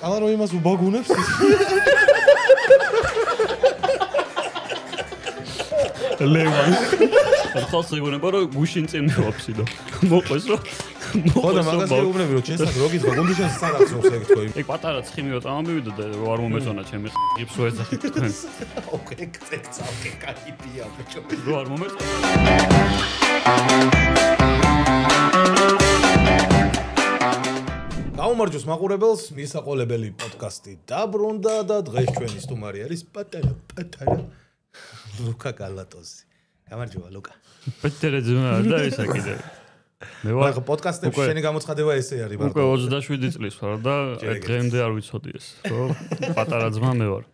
კალარო იმას უბაგუნებს ლევან ხალხს იგონება რომ გუშინ წინ მივაფსიდო მოყვეს რომ ხოდა მაგას გეუბნები რომ ჩესაკ როგიც გუნდიშას სარახსოვს ეგ თქვი ეგ პატარა ცხიმი რო წამოვიდა და არ მომეწონა ჩემი ღიფს რო ეძახით თქვენ ოკეი ეგ წავკე კაიფია ბიჭო რო არ მომეწონა გაუმარჯოს მაყურებელს მისაყოლებელი პოდკასტი დაბრუნდა და დღეს ჩვენი სტუმარი არის პატარა ლუკა გალატოზი გამარჯობა ლუკა პეტერე ძმა და ისა კიდე მე ვარ პოდკასტებში შენი გამოცხადება ესე არის უკვე 27 წლის ვარ და დღემდე არ ვიცოდი ეს ხო პატარა ძმა მე ვარ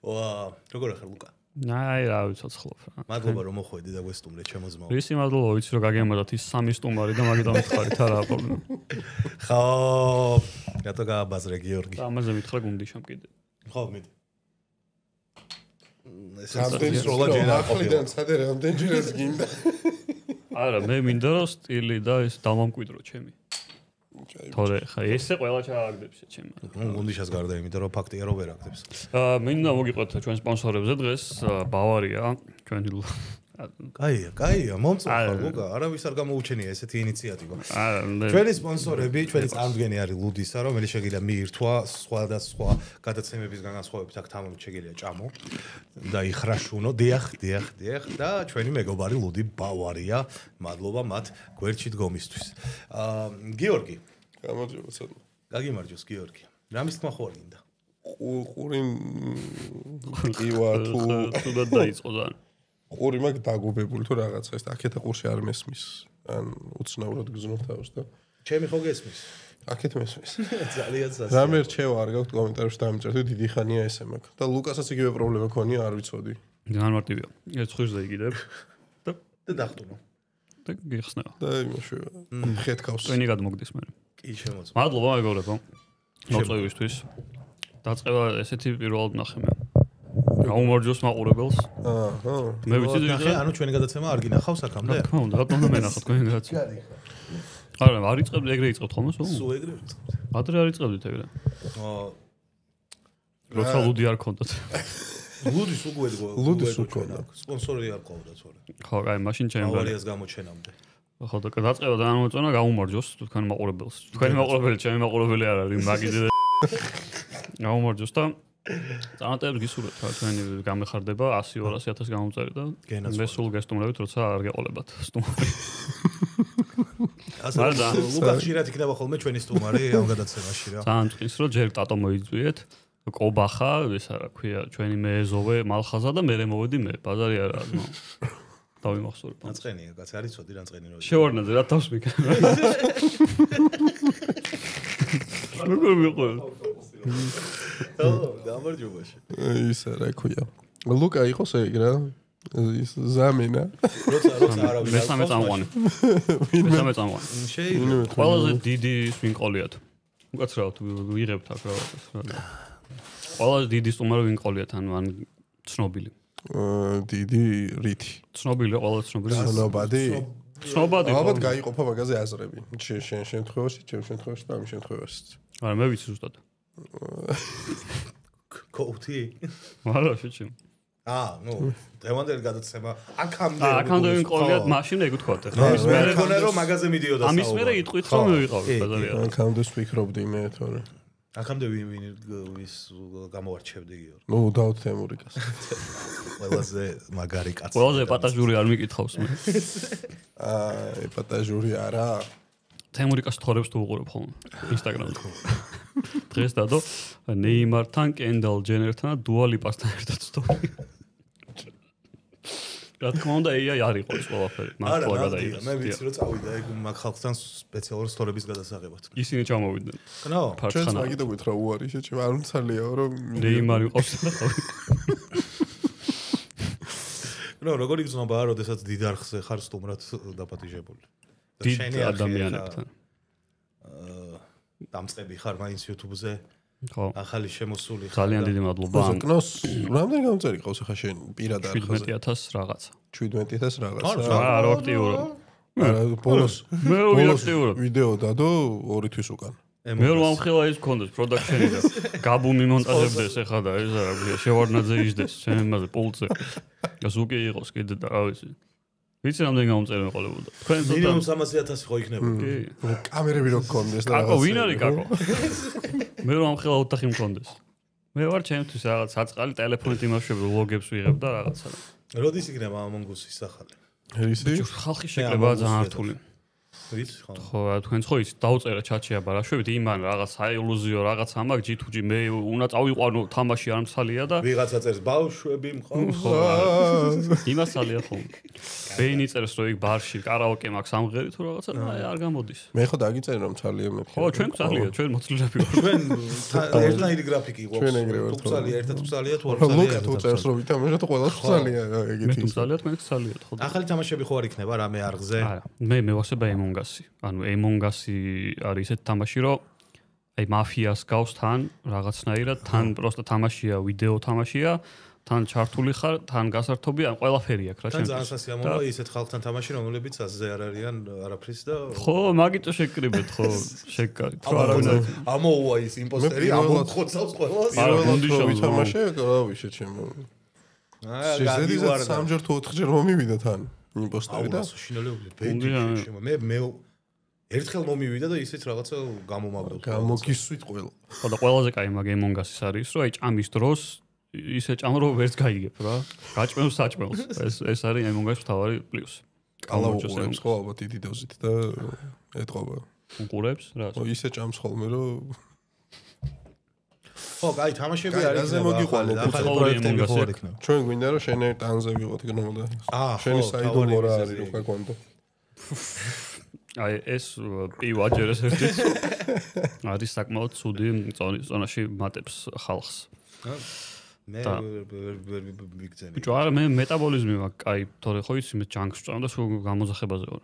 ვა როგორ ახლა ლუკა აი რა ვიცოცხლობ მადლობა რომ მოხვედი და გვესტუმრე ჩემო ძმაო ისი მადლობა ვიცი რომ გაგემარათ ის სამი სტუმარი და მაგით ამითხარით არა პრობლემა ხო რატო გააბაზრე გიორგი ამაზე მითხრა გუნდიშამ კიდე ხო მიდი ეს როლა ჯერა ახლიდან სადე რამდენჯერაც გინდა არა მე მინდა რომ სტილი და ეს დამამკვიდრო ჩემი თორე ხა ესე ყველა ჩააგდებს ჩემ გუნდიშას გარდა იმიტომ რომ ფაქტია რომ ვერ აგდებს მინდა მოგიყვეთ ჩვენ სპონსორებზე დღეს ბავარია ჩვენი კაია მომწონს ლუკა არავის არ გამოუჩენია ესეთი ინიციატივა ჩვენი სპონსორები ჩვენი წამდგენი არის ლუდისა რომელიც შეგიძლია მიირთვა სხვადასხვა გადაცემების განსხვავებით აქ თამამით შეგიძლია ჭამო და იხრაშუნო დიახ და ჩვენი მეგობარი ლუდი ბავარია მადლობა მათ გვერდში დგომისთვის გიორგი გამარჯობა ცოტა გაგიმარჯოს გიორგი რამის თქმა ხო არ გინდა ყურინ კივა თუ და დაიწყო ძალიან ყური მაგ დაგუბებული თუ რაღაცა ეს აქეთა ყურში არ მესმის ან უცნაურად გზნობ თავს და ჩემი ხო გესმის აქეთ მესმის ძალიან სასწაული რამე რჩევა არ გაქვთ კომენტარებში დამიწერთ დიდი ხანია ესე მაგ და ლუკასაც იგივე პრობლემა ქონია არ ვიცოდი ძალიან მარტივია ეს ხვირზე იგიდებ და დახტუნო და გიხსნება და იმაშია ხეთქავს თქვენი გადმოგდის მე კი შემოწმე მადლობა მეგობრებო მოწვევისთვის დაწყება ესეთი პირველად ნახე მე გაუმარჯოს მაყურებელს აჰა მე ვიცი ნახე ანუ ჩვენი გადაცემა არ გინახავს აქამდე რა თქმა უნდა რატომ და მენახოთ თქვენი გადაცემა არა არ იწყებდი ეგრე იწყებთ ხოლმე სულ ეგრე ადრე არ იწყებდით ეგრე როცა ლუდი არ ქონდათ ლუდის უკვე ლუდის უკვე სპონსორი არ ყავდა თორე ხო აი მაშინ ჩემ ბავარიას გამოჩენამდე ხო და დაწყება და ამოწონა გაუმარჯოს თქვენ მაყურებელს თქვენი მაყურებელი ჩემი მაყურებელი არ არის მაგიდე გაუმარჯოს და წამატებს გისურვებთ რა თქვენი გამეხარდება 100-200,000 გამომწერი და მე სულ გესტუმრებით როცა არ გეყოლებათ სტუმარი ასე ლუკა ხშირად იქნება ხოლმე ჩვენი სტუმარი ამ გადაცემაში რა ძალიან წინს რომ ჯერ ტატო მოიწვიეთ კობახა ეს არა ქვია ჩვენი მეეზოვე მალხაზა და მე მოვედი მე ბაზარი არა დავიმახსოვრებ ნაწყენია კაც არის ცოდი რა ნაწყენი რო შევარნაძე რა თავს მიქნა როგორ მიყვება გამარჯობაში ისა რა ქვია ლუკა იყოს ეგ რა ის ზამენა როცა არავინ მესამე წამყვანი შეიძლება ყველაზე დიდი ვინყოლიათ უკაცრავად ვიღებთ აქ რაღაცას ყველაზე დიდი სტუმარი ვინყოლიათ ან ცნობილი დიდი რითი ცნობილი ყველა ცნობილი ცნობადი ალბათ გაიყოფა მაგაზე აზრები შენ შემთხვევაში ჩემ შემთხვევაში და ამ შემთხვევაში არა მე ვიცი ზუსტად კოუთი არა შეჩემ ნუ დღევანდელი გადაცემა აქამდე ვინყოლიათ მაშინ ეგ ვთქვათ ახლა ის მე მგონია რომ მაგაზე მიდიოდა საუბარი ამის მერე იტყვით რომ მივიყავით ბაზარი არა აქამდე ვფიქრობდი მე თორე აქამდე ვის გამოვარჩევდი გიორგი ნუ დავთ თემურიკას ყველაზე მაგარი კაცი ყველაზე პატაჟური არ მიკითხავს მე პატაჟური არა თემურიკას თორებს თუ უყურებ ხოლმე ინსტაგრამზე დღეს დადო ნეიმართან კენდალ ჯენერთან და დუა ლიპასთან ერთად სტორი რა თქმა უნდა AI არ იყო ეს ყველაფერი მას ყველა გადაიღეს მე ვიცი რომ წავიდა ეგ მაგ ხალხთან სპეციალური სტორების გადასაღებად ისინი ჩამოვიდნენ ნო ჩვენს მაგიდობით რა უარი შეჭება არ მცალიაო რომ ნეიმარი ყავს და ნო როგორი გზნობაა როდესაც დიდარხზე ხარ სტუმრად დაპატიჟებული დიდ ადამიანებთან დამწყები ხარ მაინც YouTube-ზე ხო ახალი შემოსული ძალიან დიდი მადლობა ზოკნოს რამდენი გამწერი ყავს ახლა შენ პირადად 17000 რაღაცა 17000 რაღაცა არა აქტიურობ ბოლოს მე აქტიურობ ვიდეო დადო 2 თვის უკან მე რომ ამხელა ის გქონდეს პროდაქშენი და გაბუმი მონტაჟებდეს ეხლა და ეს რა ქვია შევარდნაძე იჯდეს ჩემზე პულტზე და ზუკი იყოს კიდე და რა ვიცი ვიცი რამდენი გამომწერი მეყოლებოდა თქვენ მინიმუმ 300,000 ხო იქნებოდა კი კამერები რო გქონდეს და კაკო ვინ არის კაკო მე რომ ამხელა ოთახი მქონდეს მე ვარ ჩემთვის რაღაც საწყალი ტელეფონით იმავშები ლოგებს ვიღებ და რაღაცა როდის იქნება Among Us-ის სახალი ისი ხალხი შეკრება ძალიან რთული ვიცი ხო ხო თქვენც ხო ის დაუწერა ჩატში აბა რა შვებით იმან რაღაც აილუზიო რაღაც ამაკ G2G მე უნდა წავიყვანო თამაში არ მსალია და ვიღაცა წერს ბავშვები მყავს ხო იმასალია ხო ბეინი წერს რომ იქ ბარში კარაოკე მაქვს ამღერი თუ რაღაცა და არ გამოდის მე ხო დაგიწერე რომ ცალია მე ხო ჩვენ გწალია ჩვენ მოცლილები ვართ ჩვენ ერთნაირი გრაფიკი გვაქვს ჩვენ ეგრევე ვართ თუცალია ერთად თუცალია თუ არ თუცალია ლუკა თუ წერს რომ ვითამაშოთ ყველა თუცალია ეგეთი მე თუცალია თქვენ გწალიათ ხო ახალი თამაშები ხო არ იქნება რამე არღზე არა მე მევასება Among Us-ი ანუ Among Us-ი არის ესეთ თამაში რომ აი მაფიას გავს თან რაღაცნაირად თან პროსტა თამაშია ვიდეო თამაშია თან ჩართული ხარ თან გასართობი ან ყველაფერი აქვს რა ჩემთვის თან ძალიან სასიამოვნოა ისეთ ხალხთან თამაში რომლებიც ასზე არ არიან არაფრის და ხო მაგიტო შეკრიბეთ ხო შეკარით რა არა ამოუვა ის იმპოსტერი ამოხოცავს ყველას პირველად ვითამაშე რა ვიშე ჩემო შეიძლება სამჯერ თუ ოთხჯერ მომივიდა თან იმპოსტერი და შინელებული ბედი მე ერთხელ მომივიდა და ისიც რაღაცა გამომაგდო გამოგისვით ყველა ხო და ყველაზე კაი მაგ Among Us-ის არის რომ აი ჭამის დროს ისე ჭამ რომ ვერც გაიგებ რა გაჭმევს საჭმელს ეს არის Among Us-ის თავარი პლუსი კალა უყურებს ხო ალბათ დიდი დოზით და ეთყობა უყურებს რა ხო ისე ჭამს ხოლმე რომ ხო კაი თამაშები არის რაზე მოგიყვანო ახალი პროექტები ხო არ იქნება ჩვენ გვინდა რომ შენ ერთ ტანზე ვიყოთ გნომოდა შენი საიდუმლო რა არის რო გაგვანდო აი ეს პივაჯერეს ერთიც არის საკმაოდ ცუდი ზონაში მატებს ხალხს მე ვერ ვიგზენი ბიჭო არა მე მეტაბოლიზმი მაქვს კაი თორე ხო იცი მე ჯანკს ვჭამ და სულ გამოძახებაზე ვარ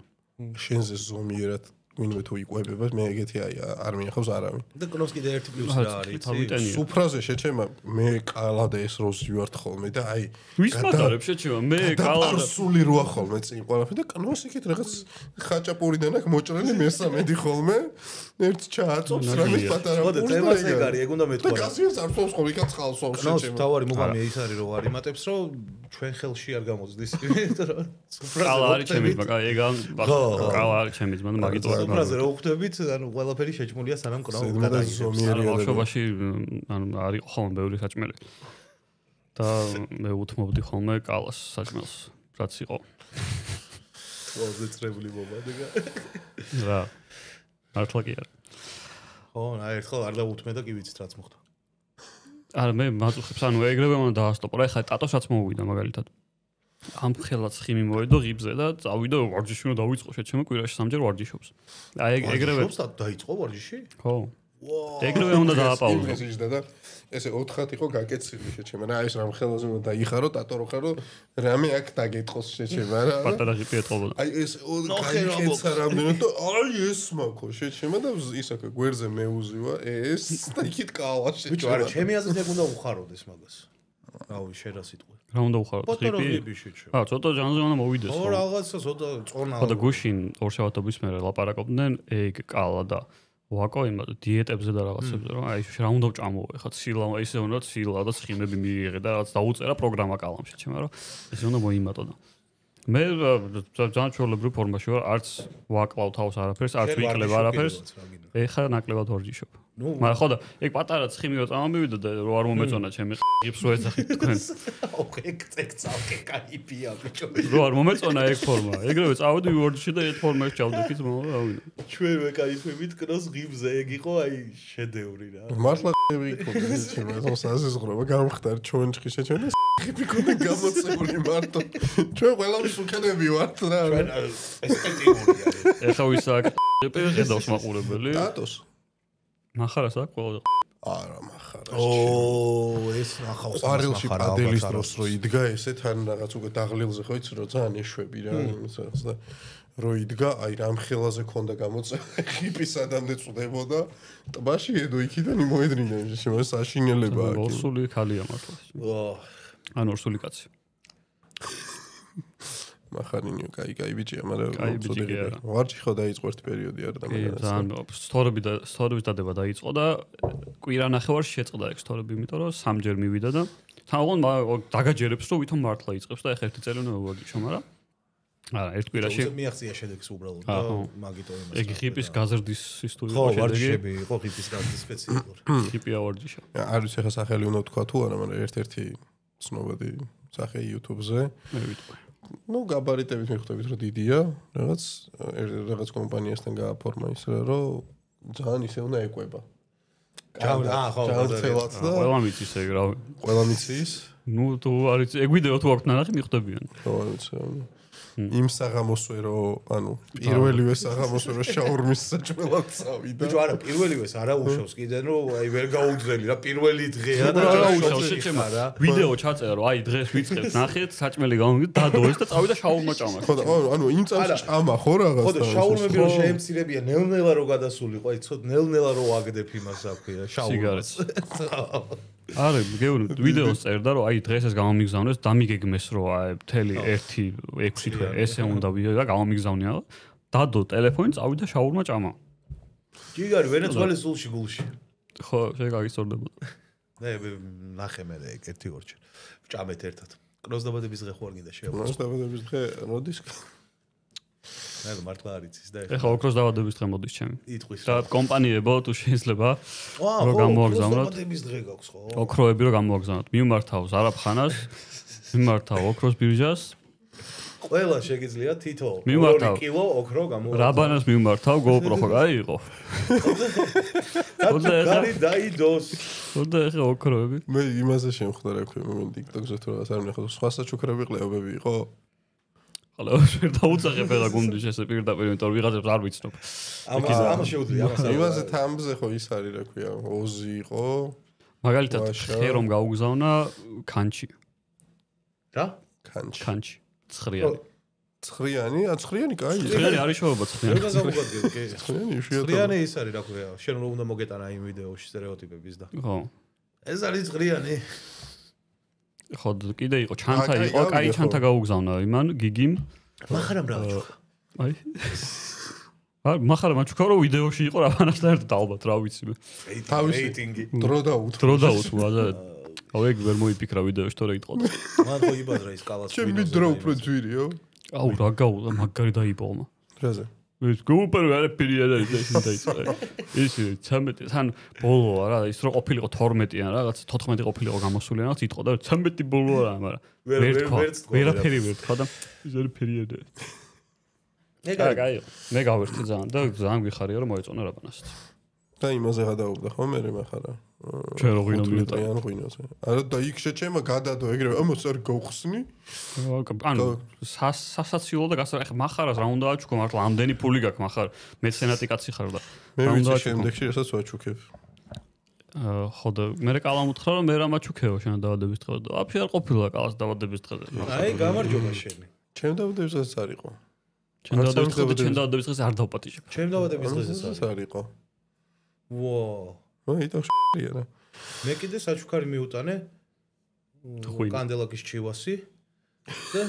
შენზე ზომიერად ვინმე თუ იყვებება მე ეგეთი არ მიახავს არავინ და კნოს კიდე ერთი პლუსი რა არის სუფრაზე შეჩემა მე კალა და ეს როზი ვართ ხოლმე და აი ვის მატარებ შეჩემა მე კალა და სული როა ხოლმე წინ ყველაფერი და კნოს იქით რაღაც ხაჭაპურიდან აქ მოჭრილი მესამედი ხოლმე ერთ ჩააწობს რამის პატარა ხო და წემას ეგ არის ეგ უნდა მეთქვა და გასიას არ ფობს ხოლმე იქაც ხალხს კნოს თავარი მოგამია ის არის რომ არ იმატებს რომ ჩვენ ხელში არ გამოძდის კალა არის ჩემი მაგა ეგ კალა არის ჩემი მაგრამ მაგით სუფრაზე რო ხვდებით ანუ ყველაფერი შეჭმულია სანამ კნოს გადაიღებს ბავშვობაში ანუ არის ხოლმე ბევრი საჭმელი და მე უთმობდი ხოლმე კალას საჭმელს რაც იყო ყველაზე წრებული მომადეგა რა მართლა კი არა ხო აი ერთხელ არ დაუთმე და კი ვიცით რაც მოხდა არა მე მაწუხებს ანუ ეგრევე უნდა დაასტოპო რა ეხლა ტატოსაც მოვიდა მაგალითად ამ ხელაც ხიმი მოედო ღიბზე და წავიდა ვარჯიში უნდა დავიწყო შეჩემო კვირაში სამჯერ ვარჯიშობს აი ეგრევე დაიწყო ვარჯიში ხო ეგრევე უნდა დააპაუზო ისიჯდა და ესე 4-ხat იყო გაკეცილი შეჩემა რა ეს რამ ხელაზე უნდა დაიხარო ტატო რო ხარო რამე აქ დაგეტყოს შეჩემა რა პატარა ღიპი ეთყობოდა აი ეს გაიქეცა რამდენად და აი ეს მაქო შეჩემა და ისაკ გვერდზე მეუზივა ეს და იქით კალა შეჩემა ბიჭო არა ჩემი აზრით ეგ უნდა უხაროდეს მაგას რავი შენ რა სიტყვი რა უნდა უხაროთ ღიპი შეჩემა ცოტა ჯანზე უნდა მოვიდეს ხო რაღაცა ცოტა წონა ხო და გუშინ ორშაბათობის მერე ლაპარაკობდნენ ეგ კალა და ვაკო იმას დიეტებზე და რაღაცებზე რომ აი რა უნდა ვჭამო ეხლა ცილა ისე უნდა ცილა და ცხიმები მიიღე და რაღაც დაუწერა პროგრამა კალამში ჩემ რა ესე უნდა მოიმატო და მე ძალიან ჩვეულებრივ ფორმაში ვარ არც ვაკლავ თავს არაფერს არც ვიკლებ არაფერს ეხლა ნაკლებად ვარჯიშობ მაგრამ ხო და ეგ პატარა ცხიმიო წამოვიდა და რო არ მომეწონა ჩემი ღიფს რო ეძახით თქვენ ოკეი ეგ წავკე кайფია ბიჭო რო არ მომეწონა ეგ ფორმა ეგრევე წავედი ვორდში და ეგ ფორმაში ჩავდექით მოვავინე ჩვენ ვეკაიფებით კნოს ღიფზე ეგ იყო აი შედევრი რა მართლა იყო ჩემს საზღვრობა გამხდარ ჩვენში შეჩვენა ღიფი კონდა გამოცებული მარტო ჩვენ ყველა მსუქნები ვართ რა ჩვენ ესპეტიურია ეხა ვისაკ ხედავს მაყურებელი ტატოს მახარას აქვს ყველა არა მახარას ო ეს ახავს ყარილში პადელის დროს რო იდგა ესე თან რაღაც უკვე დაღლილზე ხო იცი რომ ძალიან ეშვები რა იმისას და რო იდგა აი რამ ხელაზე ქონდა გამოწეული ხიპი სადამდე წვდებოდა ტბაში ედო იქიდან მოედრინა შემო საშინელება აქ ორსული ქალია მართლა ანუ ორსული კაცი მახარინიო, კაი ბიჭია, მაგრამ კაი ბიჭი კი არა. ვარჯი ხო დაიწყო ერთი პერიოდი არა და მაგრამ ძალიან სტორების დადება დაიწყო და კვირა ნახევარში შეწყდა ეგ სტორები, იმიტომ რომ სამჯერ მივიდა და თაღონ დაგაჯერებს რომ ვითომ მართლა იწყებს და ეხა ერთი წელი უნდა ვაგიშო, მაგრამ არა, ერთ კვირაში მიაღწია შედეგს უბრალოდ და მაგიტო იმას. ეგ ხიპის გაზრდის ისტორია ხო, ვარჯიშები იყო ხიპის გაზრდის სპეციალური. ხიპია ვარჯიშა. არ ვიცი ხა სახელი უნდა თქვა თუ არა, მაგრამ ერთ-ერთი ცნობადი სახე YouTube-ზე. მე ვიტყვი. ნუ გაბარიტებით მიხვდებით რომ დიდია, რაღაც კომპანიასთან გააფორმა ის რომ ძალიან ისე უნდა ეკვება. ხო, ძალათელაც და ყველა მიცის ეგ რავი. ყველა მიცის. ნუ თუ არის ეგ ვიდეო თუ აქვს ნანახი მიხვდებიან. ხო, ვიცი. იმ საღამოსვე რომ ანუ პირველივე საღამოსვე რომ შაურმის საჭმელად წავიდა. ბიჭო არა, პირველივეს არა უშავს კიდე რომ აი ვერ გაუძველი რა პირველი დღეა და რა უშავს შეჩემა რა. ვიდეო ჩაწერა რომ აი დღეს ვიწყებთ ნახეთ საჭმელი გამოვიდა დადო ეს და წავიდა შაურმა ჭამა. ხო და ანუ იმ წამს ჭამა ხო რაღაცა. ხო და შაურმები რომ შეემცირებია ნელ-ნელა რომ გადასულიყო, აი ცოტ ნელ-ნელა რომ ვაგდებ იმას აქვია შაურმას. არა, გეუბნები ვიდეოს წერდა რომ აი დღეს ეს გამომიგზავნეს დამიგეგმეს რომ აი მთელი 1-6 თვე ესე უნდა ვიდეო და გამომიგზავნია დადო ტელეფონი წავიდა შაურმა ჭამა. ჯიგარი ვენეცუელის სულში გულში. ხო, შეგაგისწორდებოდა. მე ნახე მე ეგ ერთი ორჩი. ჭამეთ ერთად. კროსდაბადების დღე ხო არ გინდა შეავალოს. კროსდაბადების დღე როდის? მე მართლა არ იცის და ეხლა ოქროს დაბადების დღე მოდის ჩემი. იტყვის. და კომპანიებო თუ შეიძლება რომ გამოვაგზავნოთ. კროსდაბადების დღე გაქვს ხო? ოქროები რომ გამოვაგზავნოთ. მიმართავ ზარაფხანას, მიმართავ ოქროს ბირჟას. ყველა შეგიძლია თითო 2 კილო ოქრო გამოვაგზავნოთ. რაბანას მიმართავ GoPro ხო გაიყო. გარი დაიდოს. ხოდა ეხლა ოქროები. მე იმაზე შემხვდა რა ქვია, მე TikTok-ზე თუ რაღაც არ ვნახავ, სხვა საჩუქრები ყლეობები იყო. ხალე ვერ დაუწაღებ ეხლა გუნდის ესე პირდაპირ, იმიტომ რომ ვიღაცებს არ ვიცნობ. ამას შეუძლია ამას. იმაზე თამბზე ხო ის არის რა ქვია, ოზი იყო. მაგალითად ხე რომ გაუგზავნა ქანჩი. რა? ქანჩი. ცხრიანი. ცხრიანი? ცხრიანი კაია. ცხრიანი არის შოობა ცხრიანი. ვერ გამოგადგენ, კი. ცხრიანი შეიძლება. ცხრიანი ის არის რა ქვია, შენ რომ უნდა მოგეტანა იმ ვიდეოში სტერეოტიპების და. ხო. ეს არის ცხრიანი. ხო, კიდე იყო ჩანთა იყო, კაი ჩანთა გაუგზავნა იმან გიგიმ. მახარამ რა ვჩუქ. აი. მახარამ აჩუქა რომ ვიდეოში იყო რაბანასთან ერთად ალბათ რა ვიცი მე. თავის რეიტინგი. დრო დაუთმო, მაგრამ აუ ეგ ვერ მოიფიქრა ვიდეოში თორე იტყოდა. მან ხო იბადრა ის კალას ვიდეოზე. ჩემი დრო უფრო ძვირიო. აუ რა გაულა მაგარი დაიბოლმა. რაზე? ეს გუპერ ვერაფერი არ არის ეს დაიწყო. ის 13 თან ბოლოა რა, ის რო ყოფილიყო 12-იან რაღაც 14 ყოფილიყო გამოსული რაღაც იტყოდა 13 ბოლოა რა, მაგრამ ვერაფერი ვერ თქვა და ის ვერაფერი არ არის. კაი, მე გავერთი ძალიან და ძალიან გიხარია რომ მოეწონა რაბანასაც. და იმაზე გადაობდა ხო მე მახარა. ჩვენ რო ღვინო მივიტა. ან ღვინოზე. არა და იქ შეჩემა გადადო ეგრევე ამას არ გავხსნი. ანუ სასაციო და გასა ეხა მახარას რა უნდა აჩუქო მართლა ამდენი ფული გაქვს მახარ მეცენატი კაცი ხარ და მე ვიცი შემდეგში რასაც ვაჩუქებ. ხო და მე კალამ უთხრა რომ მე რა მაჩუქეო შენ დავადების დღე და ვაფშე არ ყოფილა კალას დავადების დღეზე. აი გამარჯობა შენი. ჩემ დავადების დღესაც არ იყო. ჩემ დავადების დღეზე არ დავპატიჟებ. ჩემ დავადების დღეზეც არ იყო. ვო. მოიტო შ**ია რა. მე კიდე საჩუქარი მიუტანე. კანდელაკის ჩივასი. და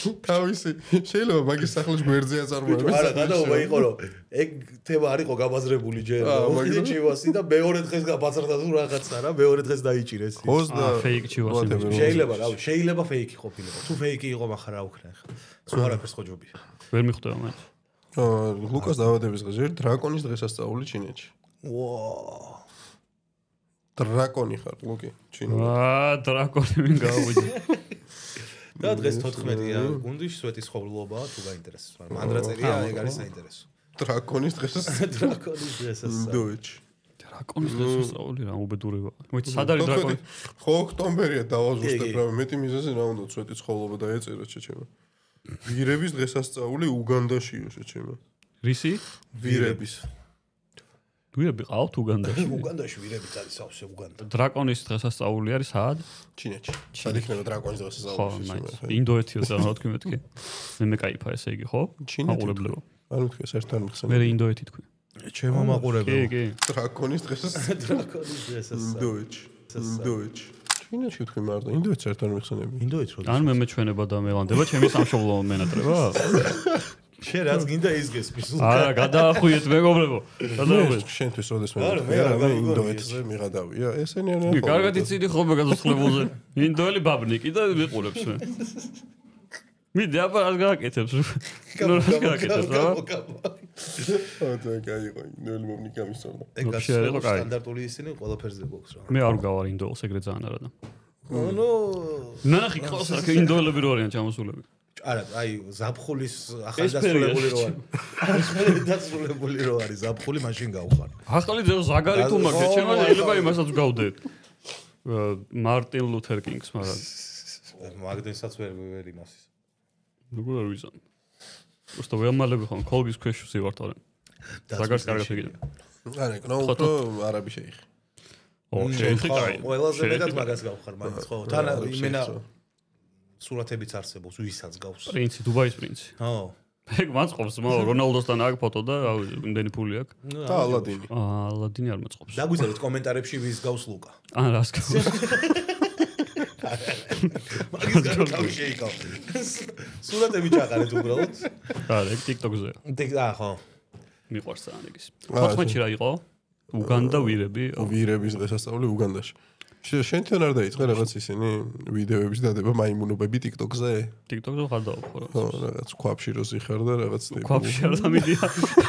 თავისი შეიძლება მაგის სახლში გვერდზე აწარმოებდეს. არა, გადაობა იყო რომ ეგ თემა არ იყო გაბაზრებული ჯერ. მაგის ჩივასი და მეორე დღეს გაბაზრდა თუ რაღაცა რა, მეორე დღეს დაიჭირეს. ხოს და ფეიქ ჩივასი. შეიძლება რა, შეიძლება ფეიქი ყოფილიყო. თუ ფეიქი იყო מחარ რა უქნა ხა. სულ არაფერს ხო ჯობია. ვერ მიხვდება მე. ლუკას დავადების დღეზე დრაკონის დღესასწაული ჩინეთში. ვაუ. დრაკონი ხარ, ლუკი, ჩინური. დრაკონი ვინ გავუჯი. და დღეს 14-ია, გუნდის სვეტის ხოვლობაა, თუ გაინტერესებს, მაგრამ მანდრაწერია, ეგ არის საინტერესო. დრაკონის დღესასწაული. დრაკონის დღესასწაული. ინდოეთში. დრაკონის დღესასწაული რა უბედურება. მოიცა სად არის დრაკონი? ხო, ოქტომბერია დავაზუსტებ რა, მეტი მიზეზი რა უნდა სვეტის ხოვლობა დაეწერა შეჩემა. ვირების დღესასწაული უგანდაშიო შეჩემა. რისი? ვირების. ვირები ყავთ უგანდაში? უგანდაში ვირებიც არის სავსე უგანდა. დრაკონის დღესასწაული არის სად? ჩინეთში. სად იქნება დრაკონის დღესასწაული? ხო, ინდოეთია რა თქვი მეთქი. მე კაიფა ესე იგი, ხო? აყურებლებო. არ თქვი საერთოდ მიხსენე. მე ინდოეთი თქვი. ჩემო მაყურებელო. კი. დრაკონის დღესასწაული. დრაკონის დღესასწაული. ინდოეთში. ჩინეთში თქვი მარტო, ინდოეთს ერთად მიხსენები. ინდოეთს როდის? ან მე მეჩვენება და მელანდება ჩემი სამშობლო მენატრება? შენ რაც გინდა ის გესმის. არა, გადაახვიეთ მეგობრებო. გადაახვიეთ. შენთვის როდეს მე ინდოეთზე მიღადავია. ესენი არიან. კარგად იციდი ხოლმე გასასხლებულზე. ინდოელი ბაბნიკი და ვიყურებს მე. მიდი აბა რას გააკეთებს? რას გააკეთებს რა? ოდა გაიყო ინდოელი ბაბნიკი ამისწორდა. ეგ სტანდარტული ისინი ყველაფერზე გვაქვს რა. მე არ გავარ ინდოელს ეგრე ძალიან არადა. ნუ ნახი ყავს რა ინდოელები რო არიან ჩამოსულები. არა, აი ზაფხულის ახალდასრულებული რო არის. ახალდასრულებული რო არის ზაფხული მაშინ გავხარ. ახალი ძე ზაგარი თუ მაგე ჩემო შეიძლება იმასაც გავდეთ. მარტინ ლუთერ კინგს მაგრამ მაგდენსაც ვერ იმასის. როგორ არ ვიცი. უბრალოდ ვეამალები ხომ კოლგის ქვეშ ვსივართავენ. ზაგარს კარგად ეგიდე. არა, კნოუტო არაბი შეიხი. ო, შეიხი კაი. ყველაზე მეტად მაგას გავხარ მაინც ხო. თან იმენა სურათებიც არსებობს, ვისაც გავს. პრინცი, დუბაის პრინცი. ხო. ეგ მაწყობს, რონალდოსთან აქ ფოტო და იმდენი ფული აქვს. და ალადინი. ალადინი არ მაწყობს. დაგვიწერეთ კომენტარებში ვის გავს ლუკა. ან რას გავს? მაგის გარდა თავი შეიკავ. სურათები ჩაყარეთ უბრალოდ. არა, ეგ TikTok-ზე. ხო. მიყვარს ძალიან ეგის. 14-ში რა იყო? უგანდა ვირები. ვირების დღესასწაული უგანდაში. შენთან არ დაიწყე რაღაც ისინი ვიდეოების დადება მაიმუნობები TikTok-ზე? TikTok-ზე ხარ დავხო. ხო, რაღაც ქვაფში რო ზიხარ და რაღაც ტიპი. ქვაფში არ დამიდია.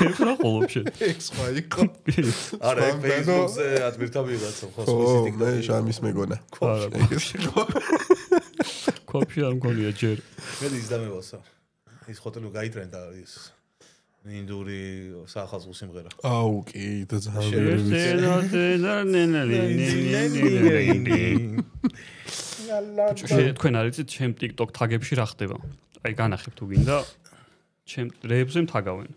ეგ რა ხოლობ შენ? ეგ სხვა იყო. არა, ეგ Facebook-ზე ადმირთა ვიღაცა ხო, სპეციფიკ TikTok-ი. მე შამის მეგონა. ქვაფში არ მგონია ჯერ. მე ის დამევასა. ის ხოტელი გაიტრენდა ის ინდური სახალხო სიმღერა. აუ კი, და ძალიან თქვენ არ იცით ჩემ TikTok თაგებში რა ხდება? აი განახებ თუ გინდა ჩემ რეებზე მთაგავენ.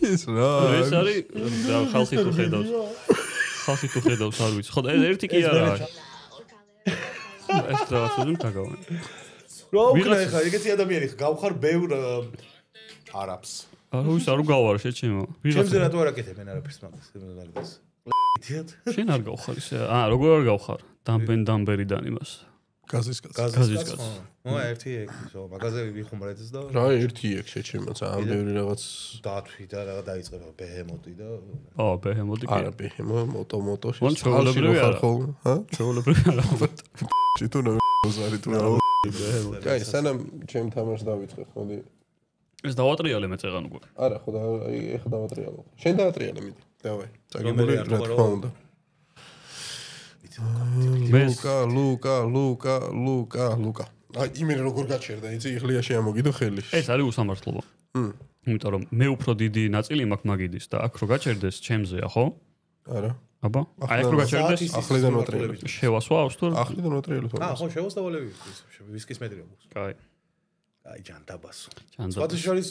ეს რა? ეს არის ხალხი თუ ხედავს. ხალხი თუ ხედავს არ ვიცი. ხო და ერთი კი არა. ეს რაღაცები მთაგავენ. რა უკნა ხა, ეგეთი ადამიანი ხა, გავხარ ბევრ არაბს. აუის არ გავარ შეჩემო. ჩემზე რატო არ აკეთებენ არაფერს მაგას? იდიოთ. შენ არ გავხარ ისე? როგორ არ გავხარ? დამბერიდან იმას. გაზის. ო, ერთი ეგ, მაგაზე ვიხუმრეთ და რა ერთი ეგ შეჩემო, ძალიან ბევრი რაღაც დათვი და რაღაც დაიწყება ბეჰემოტი და ბეჰემოტი კი. არა, ბეჰემოტო შენ ჩვეულებრივი არა. ჰა? ჩვეულებრივი არა. შეთუნა ზარი თუ რა. კაი, სანამ ჩემ თამაშს დავიწყებ, მოდი. ეს დავატრიალე მე წეღან უკვე. არა, ხო და ეხა დავატრიალო. შენ დავატრიალე მიდი. დავაი. წაგებული რა თქმა უნდა. ლუკა. აი, იმენ როგორ გაჩერდა, იცი, იღლია შეამოგიდო ხელი. ეს არის უსამართლობა. იმიტომ რომ მე უფრო დიდი ნაწილი მაქვს მაგიდის და აქ რო გაჩერდეს ჩემზეა, ხო? არა. აბა, აი აქ რო გაჩერდეს, ახლიდან ვატრიალებ. შევასვავს თუ? ახლიდან ვატრიალებ. ხო, შევასწავლები ვისკის მეტრი აქვს. კაი. აი, ჯანდაბასო. ჯანდაბასო. სხვათა შორის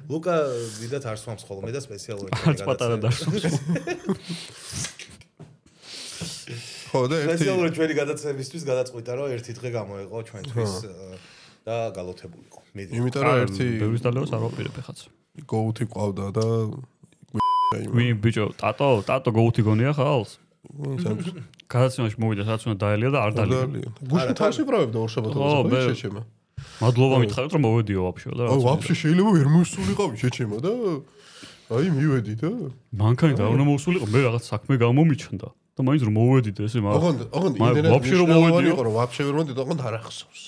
ლუკა დიდათ არ სვამს ხოლმე და სპეციალურად არც პატარა დასვამს. ხო და ერთი სპეციალურად ჩვენი გადაცემისთვის გადაწყვიტა რომ ერთი დღე გამოეყო ჩვენთვის და გალოთებულიყო. იმიტომ რომ ერთი ბევრის დალევას არ ვაპირებ ეხაც. გოუთი ყავდა და ვინ ბიჭო, ტატო გოუთი გონია ხალს? გადაცემაში მოვიდა სადაც უნდა დაელია და არ დალია. გუშინ თავში ვრავებდა ორშაბათს შეჩემა. მადლობა მითხარით რომ მოვედიო ვაფშე და რა. აუ ვაფშე შეიძლება ვერ მოსულიყავი შეჩემა და აი მივედი და მანქანით არ უნდა მოსულიყო, მე რაღაც საქმე გამომიჩნდა. და მაინც რომ მოვედით ესე ოღონდ იმდენად ვაფშე რომ მოვედიო, რომ ვაფშე ვერ მოვედი, ოღონდ არ ახსოვს.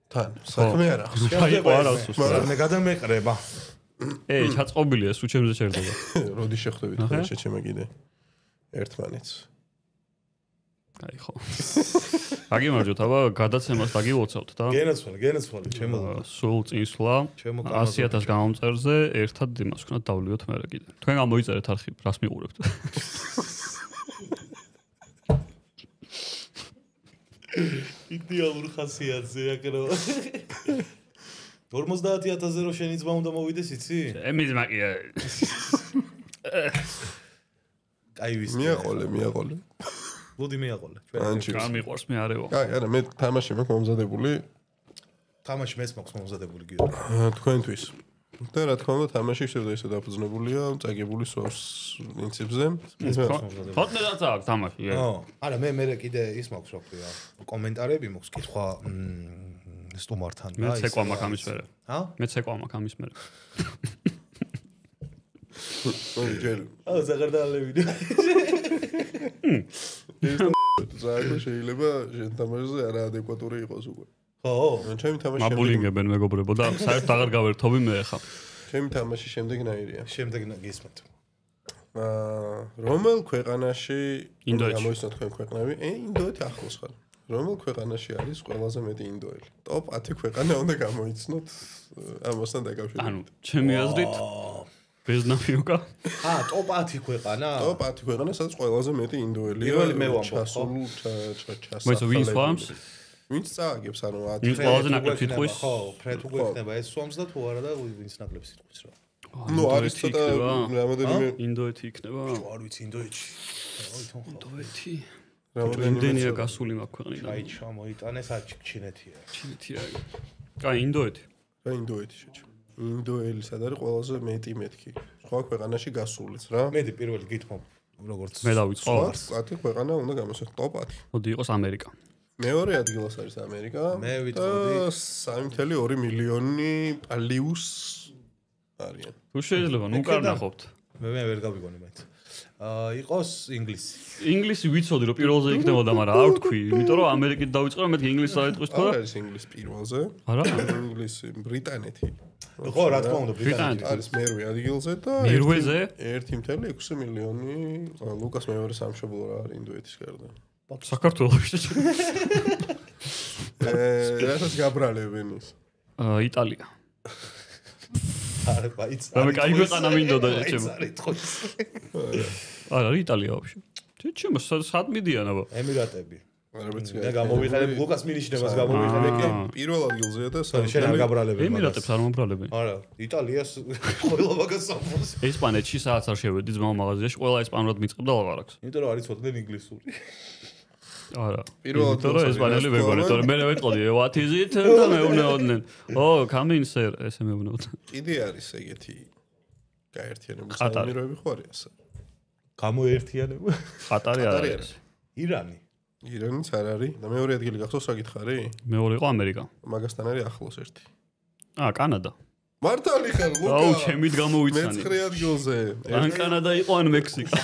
თან საქმე არ ახსოვს. საიყო არ ახსოვს. მაგრამ გადამეყრება. ჩაწყობილია სულ ჩემზე შერდება. როდი შეხვდებით ხოლმე შეჩემა კიდე ერთმანეთს. აი ხო. აგიმარჯოთ, აბა გადაცემას დაგილოცავთ და გენაცვალე, ჩემო. სულ წინსვლა 100.000 გამომწერზე ერთად იმას ვქნათ დავლიოთ მე კიდე. თქვენ გამოიწერეთ არქივ, რას მიყურებთ? იდეალურ ხასიათზე აკრო. 50,000-ზე რო შენი ძმა უნდა მოვიდეს, იცი? ემის მაკია. კაი ვის. მიაყოლე. ლუდი მიაყოლე. ჩვენ მიყვარს მე არევა. კაი, არა, მე თამაში მაქვს მომზადებული. თამაში მეც მაქვს მომზადებული გიო. თქვენთვის. და რა თქმა უნდა თამაში შეიძლება ისე დაფუძნებულია წაგებული სვავს პრინციპზე. ფოტნერაც აქვს თამაში. არა მე კიდე ის მაქვს რა ქვია კომენტარები მაქვს კითხვა სტუმართან და მე ცეკვა მაქვს ამის მერე. მე ცეკვა მაქვს ამის მერე. ზაღარდალები. ზაღარდა შეიძლება შენ თამაშზე არაადეკვატური იყოს უკვე. ხო, ჩემი თამაში მაბულინგებენ მეგობრებო და საერთოდ აღარ გავერთობი მე ხა. ჩემი თამაში შემდეგნაირია. შემდეგ გისმენთ. რომელ ქვეყანაში ინდოეთში გამოიცნო თქვენ ქვეყნები? ინდოეთი ახლოს ხარ. რომელ ქვეყანაში არის ყველაზე მეტი ინდოელი? ტოპ 10 ქვეყანა უნდა გამოიცნოთ ამასთან დაკავშირებით. ანუ ჩემი აზრით ბეზნაფიუკა. ტოპ 10 ქვეყანა? ტოპ 10 ქვეყანა, სადაც ყველაზე მეტი ინდოელია. პირველი მე ვამბობ, ხო? მოიცა ვინს ვამს? ვინც წააგებს, ანუ 10 ვინც ყველაზე ნაკლებ სიტყვის? ხო, ფრედ უკვე ხდება ეს სვამს და თუ არა და ვინც ნაკლებ სიტყვის რა. ნუ არის ცოტა რამოდენიმე ინდოეთი იქნება? არ ვიცი ინდოეთში. ინდოეთი. რამდენია გასული მაქვს ქვეყნიდან? აი ჩამოიტანეს ჩინეთია. ჩინეთია. კაი, ინდოეთი. კაი, ინდოეთი შეჭა. ინდოელი სად არის ყველაზე მეტი მეთქი? სხვა ქვეყანაში გასულიც რა. მეტი პირველი გითხოვ როგორც მე დავიწყო. 10 ქვეყანა უნდა გამოსცეთ ტოპ 10. მოდი იყოს ამერიკა. მეორე ადგილას არის ამერიკა. მე ვიტყოდი 3.2 მილიონი პლიუს არიან. თუ შეიძლება, ნუ კარნახობთ. მე ვერ გავიგონე მაინც. იყოს ინგლისი. ინგლისი ვიცოდი რომ პირველზე იქნებოდა, მაგრამ არ ვთქვი, იმიტომ რომ ამერიკით დავიწყო, მეთქი ინგლისს დაიწყოს თქო. არ არის ინგლისი პირველზე. არა? ინგლისი, ბრიტანეთი. ხო, რა თქმა უნდა, ბრიტანეთი არის მერვე ადგილზე და 1.6 მილიონი ლუკას მეორე სამშობლო რა არის ინდოეთის გარდა. საქართველოში. რასაც გაბრალებენ ის. იტალია. არა, მაინც. მე კაი ქვეყანა მინდოდა ჩემო. არა, იტალია ვაფშე. ჩემო სად მიდიან აბა? ემირატები. არა ვიცი. მე გამოვიხარე ლუკას მინიშნებას გამოვიხარე კი. პირველ ადგილზეა და შენ არ გაბრალებენ. ემირატებს არ მომბრალებენ. არა, იტალიას ყველა მაგას სამოს. ესპანეთში საათს არ შევედი ძმაო მაღაზიაში, ყველა ესპანურად მიწყებდა ლაპარაკს. იმიტომ რომ არის ცოტნე ინგლისური. არა. პირველ ადგილზე ესპანელი ვეგონე, თორე მე ვეტყოდი, what is it? და მეუბნეოდნენ. come in sir, ესე მეუბნეოდნენ. კიდე არის ეგეთი გაერთიანებული საიმიროები ხო არის ასე? გამოერთიანება. ყატარი არ არის. ირანი. ირანიც არ არის. და მეორე ადგილი გახსოვს რა გითხარი? მეორე იყო ამერიკა. მაგასთან არის ახლოს ერთი. კანადა. მართალი ხარ, ლუკა? აუ, ჩემით გამოვიცანი. მე-9 ადგილზე. ან კანადა იყო, ან მექსიკა.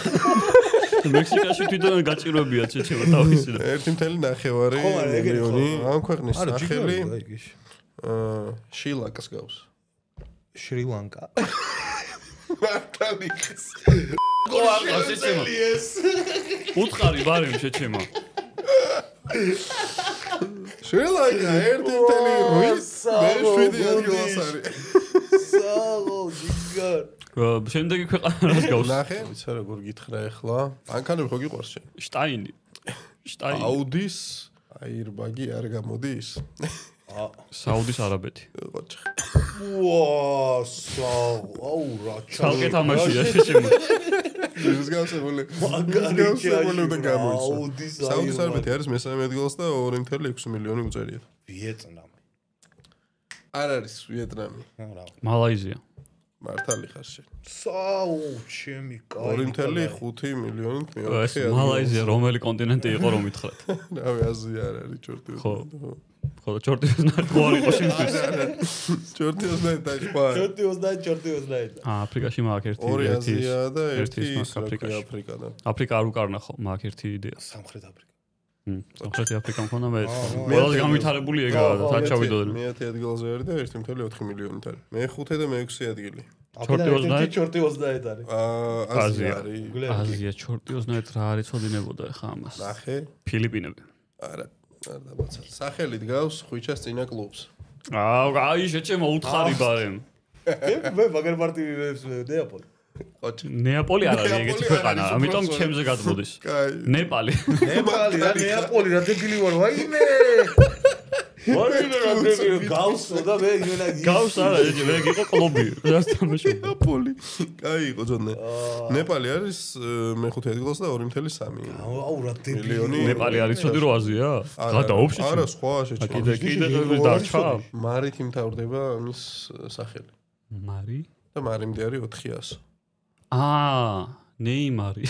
მექსიკაში თვითონ გაჭირვებია ჩეჩემა თავისი და 1.9 მილიონი ამ ქვეყნის სახელი შრი-ლანკას გავს. შრი-ლანკა. მართალი ყოა ჩეჩემა. უთხარი ბარემ ჩეჩემა. შრი-ლანკა 1.8 ადგილას არის. საღო ჯიგარ. შემდეგი ქვეყანა რას გავს? ნახე, ვიცი როგორ გითხრა ახლა. მანქანები ხო გიყვარს შენ? შტაინი. აუდის აირბაგი არ გამოდის? საუდის არაბეთი. ყოჩ. ვა, აუ რა ჩალკე თამაშია შეჩემო. ის გავსებული. მაგარი და გამოიცა. საუდის არაბეთი არის მესამე ადგილას და 2.6 მილიონი უწერიათ. ვიეტნამი. არ არის ვიეტნამი. მალაიზია. მართალი ხარ შენ. საუ, ჩემი კაი. 2.5 მილიონით მეოთხე. მალაიზია რომელი კონტინენტი იყო რომ მითხრათ? რავი, აზია არ არის ჩორტი. ხო. ხო, ჩორტი უზნაი ყოარი იყო შენთვის. ჩორტი უზნაი დაიშვა. ჩორტი უზნაი. აფრიკაში მაქვს ერთი. ორი აზია და ერთი აფრიკა. აფრიკა არ უკარნახო, მაქვს ერთი იდეა. სამხრეთ აფრიკა. სამხრეთი აფრიკა მქონდა მე. ყველაზე გამვითარებული ეგაა და თან ჩავიდოდნენ. მე-10 ადგილზე არის და 1.4 მილიონით არის. მე-5 და მე-6 ადგილი. ჩორტი 20 არის. აზია არის. აზია ჩორტი 20 რა არის წოდინებოდა ხა ამას. ნახე. ფილიპინები. არა, არ დამაცალ. სახელი დგავს ხვიჩას წინა კლუბს. აი შეჩემო უთხარი ბარემ. მე მაგარ პარტივებს ნეაპოლი. ნეაპოლი არ არის ეგეთი ქვეყანა, ამიტომ ჩემზე გადმოდის. ნეპალი. ნეპალი რა ნეაპოლი რა დეგილი ვარ, ვაიმე. ვაიმე რა დეგილი გავსო და მე იმენა გავს არა, მე იყო კლუბი. რა თამაშობ. ნეაპოლი. კაი იყო ძონე. ნეპალი არის მე-5 ადგილას და 2.3. აუ რა დეგილი. ნეპალი არის ცოდი რო აზია? გადაობს არა, სხვა შეჭა. კიდე დარჩა. მარით იმთავრდება მის სახელი. მარი და მარიმდე არის 400. ნეიმარი.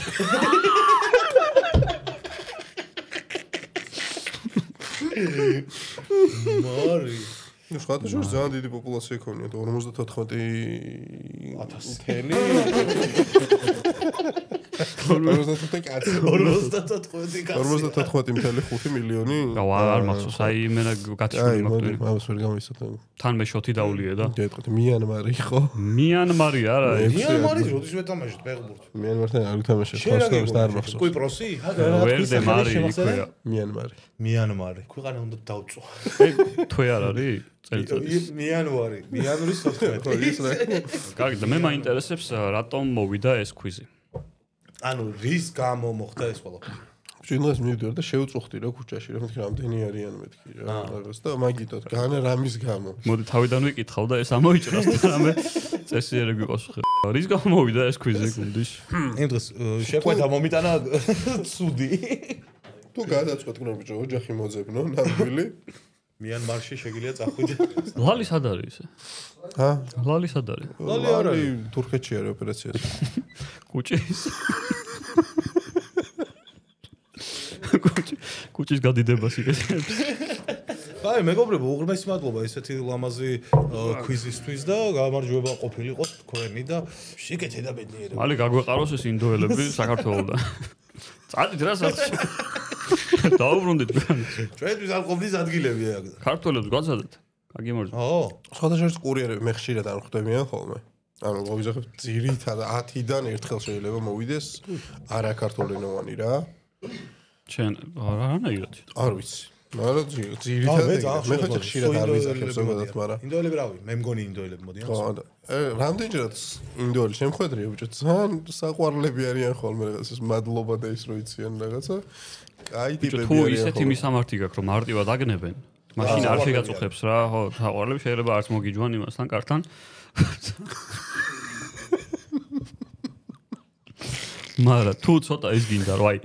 მარი. ნუ სხვადასხვა ძალიან დიდი პოპულაცია ქონია 54,000 54,5 მილიონი. არ მახსოვს, აი იმენა გათვლილი მოხდა. ამას ვერ გამისათო. თან მე შოთი დაულიე და. გეტყვით მიანმარი ხო? მიანმარი არა. მიანმარი როდის ვეთამაშეთ ფეხბურთს? მიანმართან არ ვთამაშე, ხოსტავს და არ მახსოვს. კუი პროსი? ვერდე მარი იქია. მიანმარი. ქვეყანა უნდა დავწო. თვე არ არის? წელიწადის. მიანვრის 14. კარგი, და მე მაინტერესებს რატომ მოვიდა ეს კვიზი. ანუ რის გამო მოხდა ეს ყველაფერი? შენს მივიდოდი და შევწუხდი რა ქუჩაში, რა მეთქი რამდენი არიან მეთქი რა. რაღაც და მაგითო განა რამის გამო. მოდი თავიდან ვიკითხავ და ეს ამოიჭრას და რამე წესიერები ყავს ხე. რის გამო მოვიდა ეს კვიზი გუნდის? იმ დღეს შეკვეთა მომიტანა ცუდი. თუ გადაწყვეტ ბიჭო, ოჯახი მოძებნო, ნამდვილი. მიანმარში შეგიძლია წახვიდე. ლალი სად არის ესე? ჰა? ლალი სად არის? ლალი არ არის. თურქეთში არის ოპერაციაზე. კუჭის. კუჭის გადიდებას იკეთებს. აი, მეგობრებო, უღრმესი მადლობა ესეთი ლამაზი კვიზისთვის და გამარჯვება ყოფილიყოთ თქვენი და შეკეთე და ბედნიერება. მალე გაგვეყაროს ეს ინდოელები საქართველოდან. წადით რა საერთოდ. დაუბრუნდით გან. ჩვენთვის არ ყოფნის ადგილებია აქ. ქართველებს გვაცადეთ. გაგიმარჯვე. სხვადასხვა კურიერები მე ხშირად არ ხვდებიან ხოლმე. ანუ მოვიზახებ ძირითადად 10-დან ერთხელ შეიძლება მოვიდეს არაქართულენოვანი რა. ჩვენ არანაირად. არ ვიცი. მაგრამ ძირითადად მე ხოჭი ხშირად არ ვიზახებ ზოგადად, მაგრამ ინდოელები რავი, მე მგონი ინდოელები მოდიან. ხო, რამდენჯერაც ინდოელი შემხედრია, ბიჭო, ძალიან საყვარლები არიან ხოლმე რაღაც ეს მადლობა და ის რო იციან რაღაცა. აი ტიპები თუ ისეთი მისამართი გაქვს რომ მარტივად აგნებენ, მაშინ არ შეგაწუხებს რა, ხო, საყვარლები შეიძლება არც მოგიჯვან იმასთან კართან. მაგრამ თუ ცოტა ის გინდა რომ აი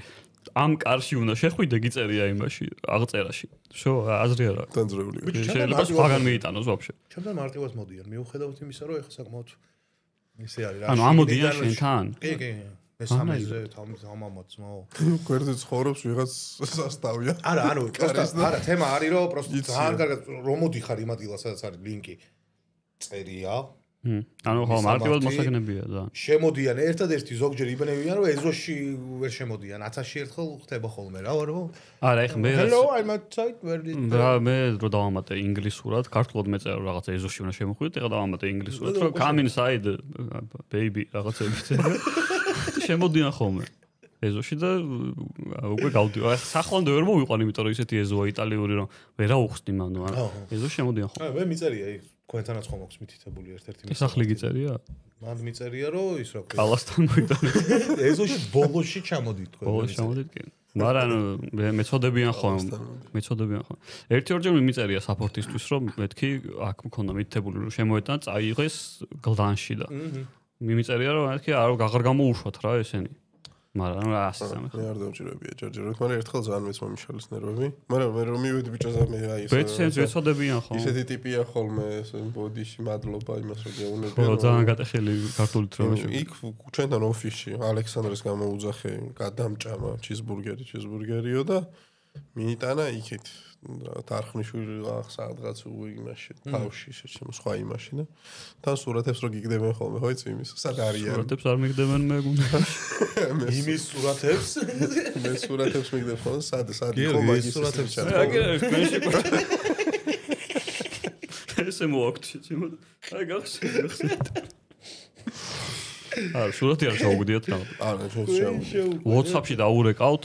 ამ კარში უნდა შეხვიდე გიწერია იმაში აღწერაში. შო აზრი არა. განძრეული. შეიძლება სხვაგან მიიტანოს ვაფშე. ჩემთან მარტივად მოდიან, მიუხედავად იმისა, რომ ეხლა საკმაოდ ისე არის რა. ანუ ამოდიან შენთან? კი, კი. მე სამეზე თამამაც მაო. გვერდზე ცხოვრობს ვიღაც სასტავია. არა, ანუ არა, თემა არის რომ პროსტ ძალიან კარგად რომ მოდიხარ იმ ადგილას, სადაც არის ლინკი. წერია. ანუ ხო მარტივად მოსაგნებია და შემოდიან ერთადერთი ზოგჯერ იბნევიან რომ ეზოში ვერ შემოდიან 1000-ში ერთხელ ხდება ხოლმე რა ვარო არა ეხ მე Hello I'm outside where did მე რო დავამატე ინგლისურად ქართულად მეწერა რაღაცა ეზოში უნდა შემოხვიდეთ ეხლა დავამატე ინგლისურად რომ come inside baby რაღაცები წერა შემოდიან ხოლმე ეზოში და უკვე გავდივარ სახლამდე ვერ მოვიყვან იმიტომ რომ ისეთი ეზოა იტალიური რომ ვერა უხსნი მანო ანუ ეზოში შემოდიან ხოლმე მე მიწერია იქ თქვენთანაც ხომ აქვს მითითებული ერთ-ერთი სახლი გიწერია? მან მიწერია რომ ის რა ქვია. კალასთან მოიტანეთ. ეზოში ბოლოში ჩამოდით თქვენ. ბოლოში ჩამოდით კი. მაგრამ მეწოდებიან ხომ. ერთი-ორჯერ მიწერია საპორტისთვის რომ მეთქი აქ მქონდა მითითებული რომ შემოეტანა წაიღეს გლდანში და. მიწერია რომ მეთქი არ აღარ გამოუშვათ რა ესენი. მაგრამ რა ასე სამე. მე არ დავჭირებია ჯერჯერობით, მაგრამ ერთხელ ძალიან მეც მომიშალეს ნერვები. მაგრამ მე რომ მივედი ბიჭოზე მე აი ეს. ბეცენს ეცოდებიან ხოლმე. ისეთი ტიპია ხოლმე ეს ბოდიში მადლობა იმას რომ გეუნებიან. ხო, ძალიან გატეხილი ქართულით რომ იქ ჩვენთან ოფისში ალექსანდრეს გამოუძახე, გადამჭამა ჩიზბურგერიო და მიიტანა იქით თარხმიშვილი რაღაც იმაში თავში შეჩემ სხვა იმაში და თან სურათებს რო გიგდებენ ხოლმე ხო იცი იმის სად არიან სურათებს არ მიგდებენ მე გუნდა იმის სურათებს მე სურათებს მიგდებ ხოლმე სად იყო მაგის სურათებს ესე მოაქვს შეჩემ აი გახსენეთ სურათი არ შევგვიდიათ რა არა ჩვენ შევგვიდიათ WhatsApp-ში დაურეკავთ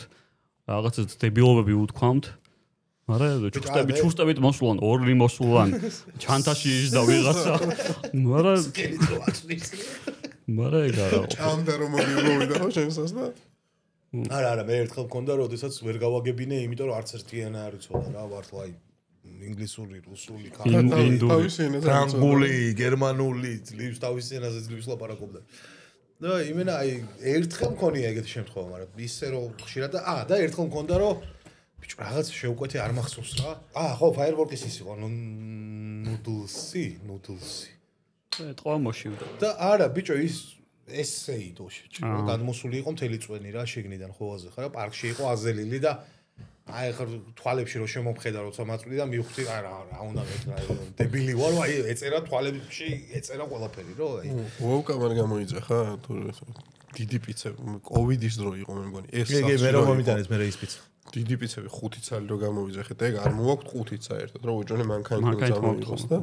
რაღაცა დებილობები უთქვამთ მაგრამ ჩურსტებით მოსულან ორი მოსულან ჩანთაში ისდა ვიღაცა მაგრამ ეგ არა ჩამდა რომ მოვიდა ხო შენსას და არა მე ერთხელ მქონდა როდესაც ვერ გავაგებინე იმიტომ რომ არც ერთი ენა არ იცოდა რა მართლა აი ინგლისური, რუსული, ფრანგული, გერმანული, ძლივს თავის ენაზე ძლივს ლაპარაკობდა. და იმენა აი ერთხელ მქონია ეგეთი შემთხვევა, მაგრამ ისე რომ ხშირად და ერთხელ მქონდა რომ ბიჭო რაღაც შეუკვეთე არ მახსოვს რა. ხო, Fireworks ის იყო, ნუდლსი. ეთყვა მოშივდა. და არა, ბიჭო, ესე იდოში. გადმოსული იყო მთელი წვენი რა შიგნიდან ხოლმე ხარ, პარკში იყო აზელილი და აი ხარ თვალებში რო შემომხედა როცა მაწვდი და მივხვდი რა უნდა მეკრა დებილი ვარ აი ეწერა თვალებში ეწერა ყველაფერი რო აი ვოკამარ გამოიძახა თუ დიდი პიცა კოვიდის დრო იყო მე მგონი ეს კი მე რომ მომიტანეს მე ის პიცა დიდი პიცები 5 წელი რო გამოიძახეთ ეგ არ მოვაქვთ 5 საერთოდ რა უჯონე მანქანა გამოიყოს და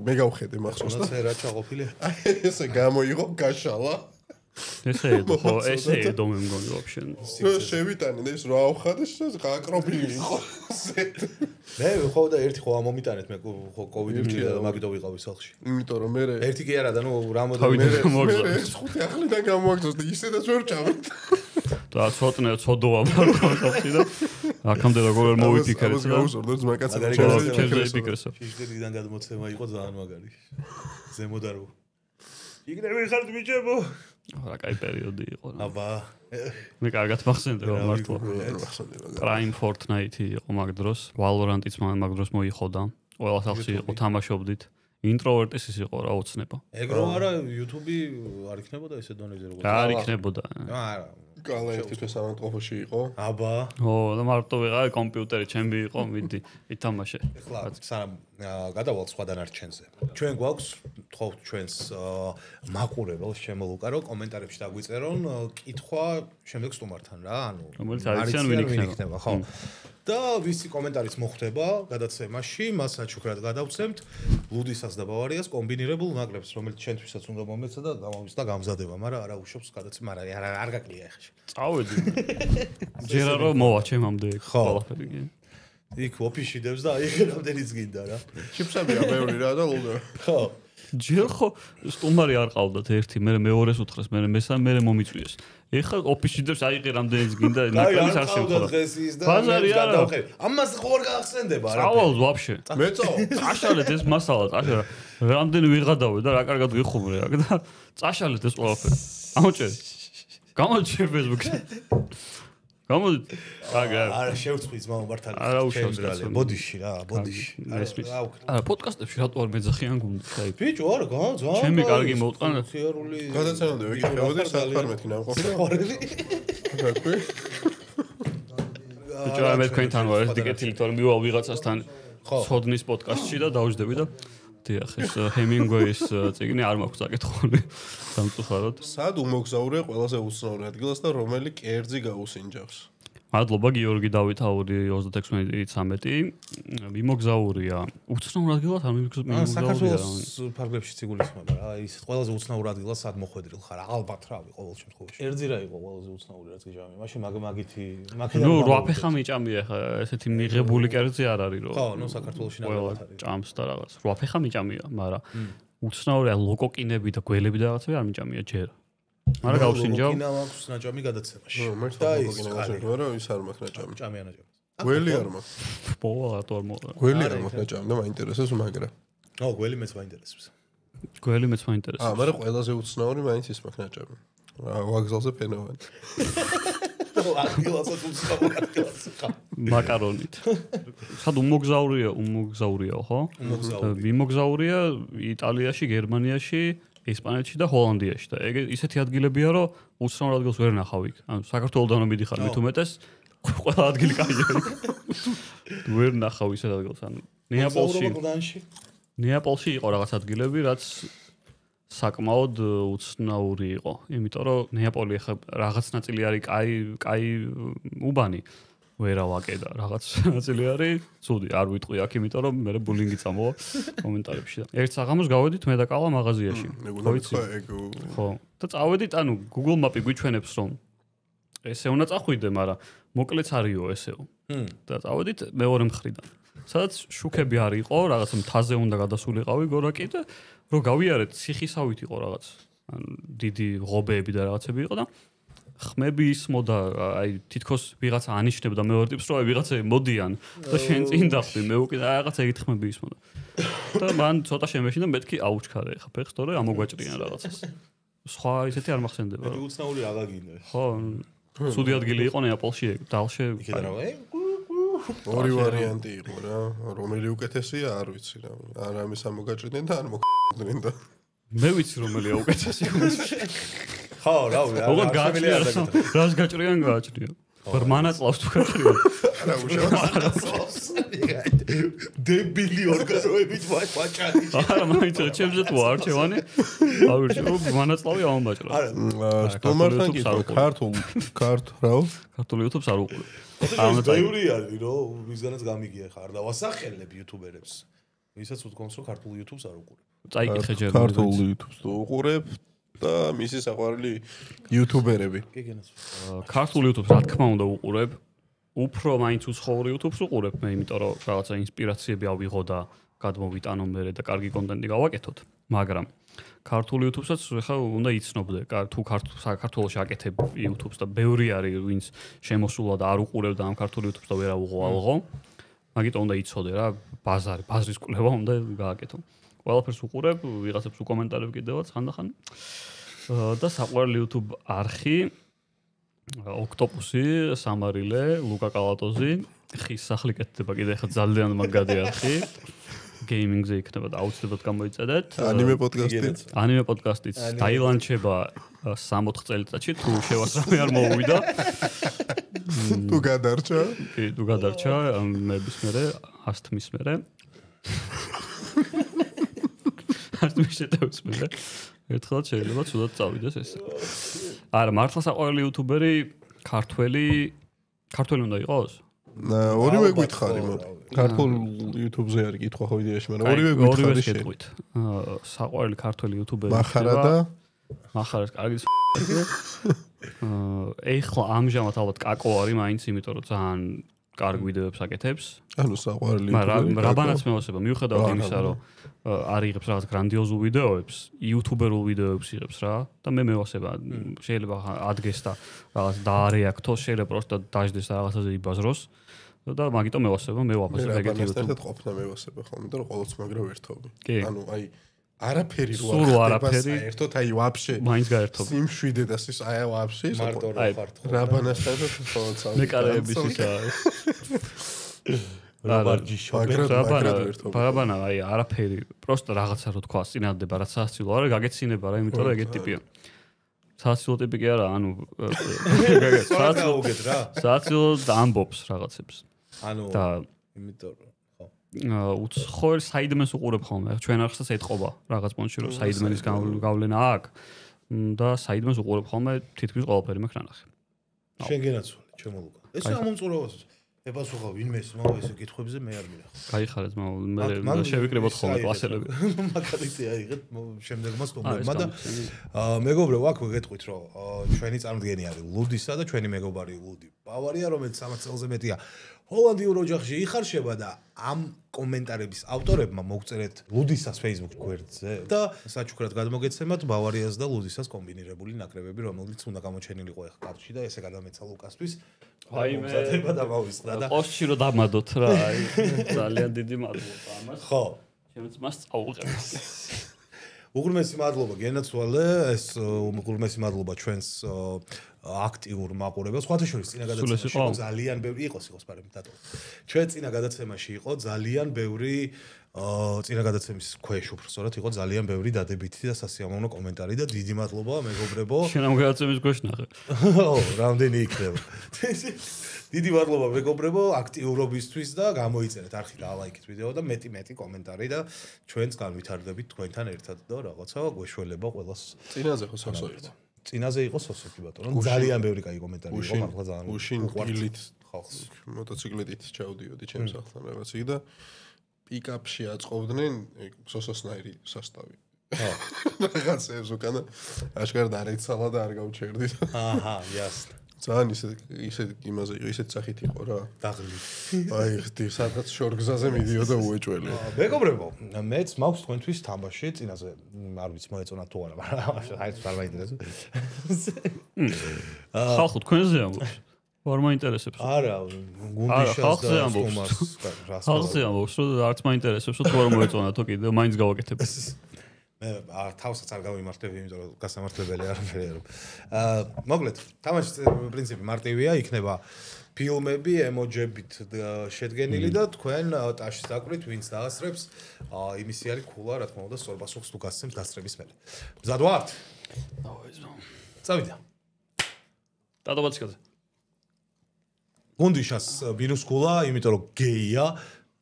მე გავხედე მახსოვს და რა ჩაყოფილი ესე გამოიღო გაშალა ესე დო მე მგონი ვაფშე შევიტანე და ეს რა ავხადა გააკრობილი იყო მე ხო და ერთი ხო ამომიტანეთ მე ხო კოვიდი მჭირდა და მაგიტო ვიყავი სახლში იმიტომ რომ მე ერთი კი არა და ნუ რამოდენიმე მე ეს 5 ახლიდან გამოგწოს და ისედაც ვერ ჩავით და ცოდოა მარკოსი და აქამდე როგორ მოვიფიქრეთ რა გავუსურდეთ მაგაცი შევიფიქრესო შიგნიდან გადმოცემა იყო ძალიან მაგარი ზემოთ არ იგნე ვიხარ ბიჭებო რა კაი პერიოდი იყო რა აბა მე კარგად მახსენდება მართლა Prime Fortnite იყო მაგ დროს Valorant-იც მაგ დროს მოიხოდა ყველა სახში იყო თამაშობდით ინტროვერტის ის იყო რა ოცნება ეგ რო არა YouTube არ იქნებოდა ესე დონეზე როგორ არ იქნებოდა არა კალა ერთის სამანტყოფოში იყო აბა ო და მარტო ვიღავი კომპიუტერი ჩემი იყო მიდი ითამაშე ეხლა სამ გადავალ სხვა დანარჩენზე ჩვენ გვაქვს თხოვთ ჩვენს მაყურებელს შემოუკარო კომენტარებში დაგვიწერონ კითხვა შემდეგ სტუმართან რა ანუ რომელიც არის ან ვინ იქნება ხო და ვისი კომენტარიც მოხვდება გადაცემაში მას საჩუქრად გადავცემთ ლუდისაც და ბავარიას კომბინირებულ ნაკრებს რომელიც ჩვენთვისაც უნდა მომეცა და გამომის და გამზადება მაგრამ არა უშობს გადაცემა არ გაკლია ეხლა წავედი ჯერა რომ მოვა ჩემამდე ყველაფერი კი იქ ოფისში დევს და აი რამდენიც გინდა რა ჩიფსებია მეორე რა და ლუდა ხო ჯერ ხო სტუმარი არ ყავდათ ერთი მე მეორეს უთხრეს მე მესამე მე მომიწვიეს ეხლა ოფისში დევს აიღე რამდენიც გინდა ნაკრებს არ შემხოდა ბაზარი არა ამას ხო არ გახსენდება რა წავალ ვაფშე მეწო წაშალეთ ეს მასალა წაშალა რამდენი ვიღადავე და რა კარგად ვიხუმრე აქ და წაშალეთ ეს ყველაფერი ამოჭერი გამოჩე Facebook-ში გამოდი არა შევწყვი ძმა მომართან არა უშავს ბოდიში რა ბოდიში არა პოდკასტებში რატო არ მეძახიან გუნდს აი ბიჭო არა ძალიან ჩემი კარგი მოვტყანა ხიარული გადაცემამდე ვიკითხებოდი 14 ნამყოფი ხარელი ბიჭო მე თქვენთან ვარ ეს დიკეთილი თორე მივალ ვიღაცასთან ცოდნის პოდკასტში და დავждები და დიახ ეს ჰემინგვეის წიგნი არ მაქვს აკითხული სამწუხაროდ სად უმოგზაურია ყველაზე უცნაური ადგილას და რომელი კერძი გაუსინჯავს მადლობა გიორგი დავითაური 3613 მიმოგზაურია უცნაურ ადგილას არ მიმოგზაურია საქართველოს ფარგლებში ციგულისმება რა ის ყველაზე უცნაურ ადგილას სად მოხვედრილ ხარ ალბათ რავი ყოველ შემთხვევაში კერძი რა იყო ყველაზე უცნაური რაც გიჟამი მაშინ მაგითი მაქედან ნუ 8 ფეხა მიჭამია ხა ესეთი მიღებული კერძი არ არის რომ ხო ნუ საქართველოში ნაბათ არის ჭამს და რაღაც 8 ფეხა მიჭამია მაგრამ უცნაურია ლოკოკინები და გველები და რაღაცები არ მიჭამია ჯერ არა გავსინჯავ. კინა მაქვს ნაჭამი გადაცემაში. და ის არა ის არ მაქვს ნაჭამი. ჭამია ნაჭამი. გველი არ მაქვს. პოვა რატო არ მოყვა. გველი არ მაქვს ნაჭამი და მაინტერესებს მაგრა. ო გველი მეც მაინტერესებს. გველი მეც მაინტერესებს. მაგრამ ყველაზე უცნაური მაინც ის მაქვს ნაჭამი. ვაგზალზე ფენობანი. ადგილასაც უცნაური ადგილას ხარ. მაკარონით. სად უმოგზაურია ხო? მიმოგზაურია იტალიაში, გერმანიაში ესპანეთში და ჰოლანდიაში და ეგ ისეთი ადგილებია რომ უცნაურ ადგილს ვერ ნახავ იქ. ანუ საქართველოსდან მიდიხარ მით უმეტეს ყველა ადგილი კაია. ვერ ნახავ ისეთ ადგილს. ანუ ნეაპოლში იყო რაღაც ადგილები, რაც საკმაოდ უცნაური იყო. იმიტომ რომ ნეაპოლი ხა რაღაც ნაწილი არის კაი უბანი. ვერა ვაკედა რაღაც ნაწილი არის ცუდი არ ვიტყვი აქ იმიტომ რომ მე ბულინგი წამოვა კომენტარებში და ერთ საღამოს გავედით მე და კალა მაღაზიაში ხო და წავედით ანუ Google Map-ი გვიჩვენებს რომ ესე უნდა წახვიდე მაგრამ მოკლეც არისო ესეო და წავედით მეორე მხრიდან სადაც შუქები არ იყო რაღაც მთაზე უნდა გადასულიყავი გორაკი და რომ გავიარეთ ციხისავით იყო რაღაც ანუ დიდი ღობეები და რაღაცები იყო და ხმები ისმოდა აი თითქოს ვიღაცა ანიშნებდა მეორე ტიპს რომ აი ვიღაცები მოდიან და შენ წინ დახვდი მე უკვე რაღაცა ეგეთ ხმები ისმოდა და მან ცოტა შემეშინდა მეთქი აუჩქარე ხა ფეხს თორე ამოგვაჭრიან რაღაცას სხვა ისეთი არ მახსენდება მე უცნაური აღაგინდა ხო ცუდი ადგილი იყო ნეაპოლში ეგ დალშე იქიდან რა ორი ვარიანტი იყო რა. რომელი უკეთესია, არ ვიცი რა. არ ამის ამოგაჭრდნენ და არ მოგაჭრდნენ და მე ვიცი რომელია უკეთესი. ხო, რავი, როგორ გაჭრია? რას გაჭრიან გაჭრია? მანაწლავს თუ გაჭრია? არა, უშავს. დებილი ორგანოებით ვაჭარი. არა, მაინც ჩემზე თუ არჩევანი. ავირჩიო, მანაწლავი ამბაჭრა. არა, სტომართან კითხვა, ქართულ YouTube-ს არ უყურებ. ბევრი არის, რომ ვისგანაც გამიგია ხარ და ვასახელებ YouTuber-ებს. ვისაც უთქვამს, რომ ქართულ YouTube-ს არ უყურებ. წაიკითხე ჯერ. ქართულ YouTube-ს უყურებ და მისი საყვარელი YouTuber-ები. კი გენაცვლე. ქართულ YouTube-ს რა თქმა უნდა უყურებ. უფრო მაინც უცხოურ YouTube-ს უყურებ მე, იმიტომ რომ რაღაცა ინსპირაციები ავიღო და გადმოვიტანო მე და კარგი კონტენტი გავაკეთოთ, მაგრამ ქართულ YouTube-საც ხა უნდა იცნობდე, თუ საქართველოში აკეთებ YouTube-ს და ბევრი არის ვინც შემოსულა და არ უყურებდა ამ ქართულ YouTube-ს და ვერ აუღო. მაგიტომ უნდა იცოდე რა, ბაზრის კვლევა უნდა გააკეთო. ყველაფერს უყურებ, ვიღაცებს უკომენტარებ კიდევაც ხანდახან. და საყვარელი YouTube არხი ოქტოპუსი, სამარილე, ლუკა კალატოზი, ხის სახლი კეთდება კიდე ხა ძალიან მაგადი არხი. გეიმინგზე იქნება და აუცილებლად გამოიწედეთ. ანიმე პოდკასტიც დაილანჩება 3-4 წელიწადში, თუ შევასწავლე არ მოუვიდა. თუ გადარჩა? კი, თუ გადარჩა, მეების მერე, ასთმის მერე. ასთმის შეტევის მერე. ერთხელ შეიძლება ცუდად წავიდეს ეს. არა, მართლა საყვარელი YouTuberi ქართველი უნდა იყოს? ორივე გითხარი მოდი. ქართულ YouTube-ზე არის კითხვა ხო იდეაში, მაგრამ ორივე გითხარი შენ. საყვარელი ქართველი YouTuberi მახარა და მახარას კარგი ეხლა ამჟამად ალბათ კაკო არის მაინც, იმიტომ რომ ძალიან კარგ ვიდეოებს აკეთებს. ანუ საყვარელი YouTuberi. რაბანაც მეოსება, მიუხედავად იმისა, რომ არ იღებს რაღაც გრანდიოზულ ვიდეოებს, YouTuber-ულ ვიდეოებს იღებს რა და მე მევასება, შეიძლება ადგეს და რაღაც დაარეაქტო, შეიძლება პროსტა დაждდეს რაღაცაზე იბაზროს და მაგიტომ მევასება, მე ვაფასებ ეგეთი YouTube. ერთად ყოფნა მევასება ხოლმე და რომ ყოველთვის მაგრა ვერთობი. კი. ანუ აი არაფერი რო სულ არაფერი საერთოდ აი ვაფშე მაინც გაერთობ. სიმშვიდე და ის აი ვაფშე მარტო რა ხარ ხო? რაბანასთან ხოლმე მე კარების ისა. ბარაბანა აი არაფერი, პროსტა რაღაცა რო თქვა, წინადდება რაც სასწავლო არა, გაგეცინება რა, იმიტომ რომ ეგეთი ტიპია. სასწავლო ტიპი კი არა, ანუ სასწავლო და ამბობს რაღაცებს. ანუ იმიტომ რომ ხო. უცხოელ საიდმენს უყურებ ხოლმე. ჩვენ არხსაც ეთყობა რაღაც პონჩი რომ საიდმენის გავლენა აქვს და საიდმენს უყურებ ხოლმე თითქმის ყველაფერი მაქვს ნახე. შენ გენაცვლე, ჩემო ლუკა. ეს რა მომწურავას ებასუხა ვინმეს მოვა ესე კითხვებზე მე არ მინახავს. გაიხარეთ მე შევიკრებოთ ხოლმე კლასელები. მაგალითი აიღეთ შემდეგმა სტუმრებმა და მეგობრებო აქ გეტყვით რომ ჩვენი წარმოდგენი არის ლუდისა და ჩვენი მეგობარი ლუდი ბავარია რომელიც 3 წელზე მეტია ჰოლანდიურ ოჯახში იხარშება და ამ კომენტარების ავტორებმა მოგწერეთ ლუდისას Facebook გვერდზე და საჩუქრად გადმოგეცემათ ბავარიას და ლუდისას კომბინირებული ნაკრებები რომელიც უნდა გამოჩენილიყო ახლა კარტში და ესე გადამეცა ლუკასთვის აი მე მზადება და მოვისყდა და პოსტში რომ დამადოთ რა აი ძალიან დიდი მადლობა ამას ხო ჩემს მას წაუყენს უღრმესი მადლობა გენაცვალე ეს უღრმესი მადლობა ჩვენს აქტიურ მაყურებელს სხვათა შორის წინა გადაცემაში იყო ძალიან ბევრი იყოს პარემ დატო ჩვენ წინა გადაცემაში იყო ძალიან ბევრი წინა გადაცემის ქვეშ უბრალოდ იყო ძალიან ბევრი დადებითი და სასიამოვნო კომენტარი და დიდი მადლობა მეგობრებო შენ ამ გადაცემის ქვეშ ნახე ო რამდენი იქნება დიდი მადლობა მეგობრებო აქტიურობისთვის და გამოიწერეთ არხი და ლაიქით ვიდეო და მეტი კომენტარი და ჩვენც განვითარდებით თქვენთან ერთად და რაღაცა გვეშველება ყველას წინაზე ხო სასოეთ წინაზე იყო სოსოფი ბატონო ძალიან ბევრი კაი კომენტარი იყო მართლა ძალიან უშინ დილით ხალხს მოტოციკლეტით ჩავდიოდი ჩემს სახლთან რაღაც იქ და პიკაპში აწყობდნენ სოსოსნაირი სასტავი ხო რაღაცებს უკანა აშკარად არ ეცალა და არ გავჩერდი აჰა ясно ძალიან ისე იმაზე ისეთ სახით იყო რა დაღლით აი ხდი სადღაც შორგზაზე მიდიოდა უეჭველი მეგობრებო მეც მაქვს თქვენთვის თამაში წინაზე არ ვიცი მოეწონა თუ არა მაგრამ აიც არ მაინტერესებს ხალხო თქვენზე ამბობს არ მაინტერესებს არა გუნდიშას და ხალხზე ამბობს რომ არც მაინტერესებს თუ არ მოეწონა თუ კიდე მაინც გავაკეთებ მე თავსაც არ გავიმართლებ, იმიტომ რომ გასამართლებელი არაფერი არ. მოკლედ, თამაშის პრინციპი მარტივია, იქნება ფილმები, ემოჯებით შედგენილი და თქვენ ტაშის დაკვირით ვინც დაასწრებს, იმისი არის ქულა, რა თქმა უნდა, სწორ პასუხს თუ გასცემთ დასწრების მერე. მზად ვართ? წავიდა. დადობაციკაზე. გუნდიშას მინუს ქულა, იმიტომ რომ გეია.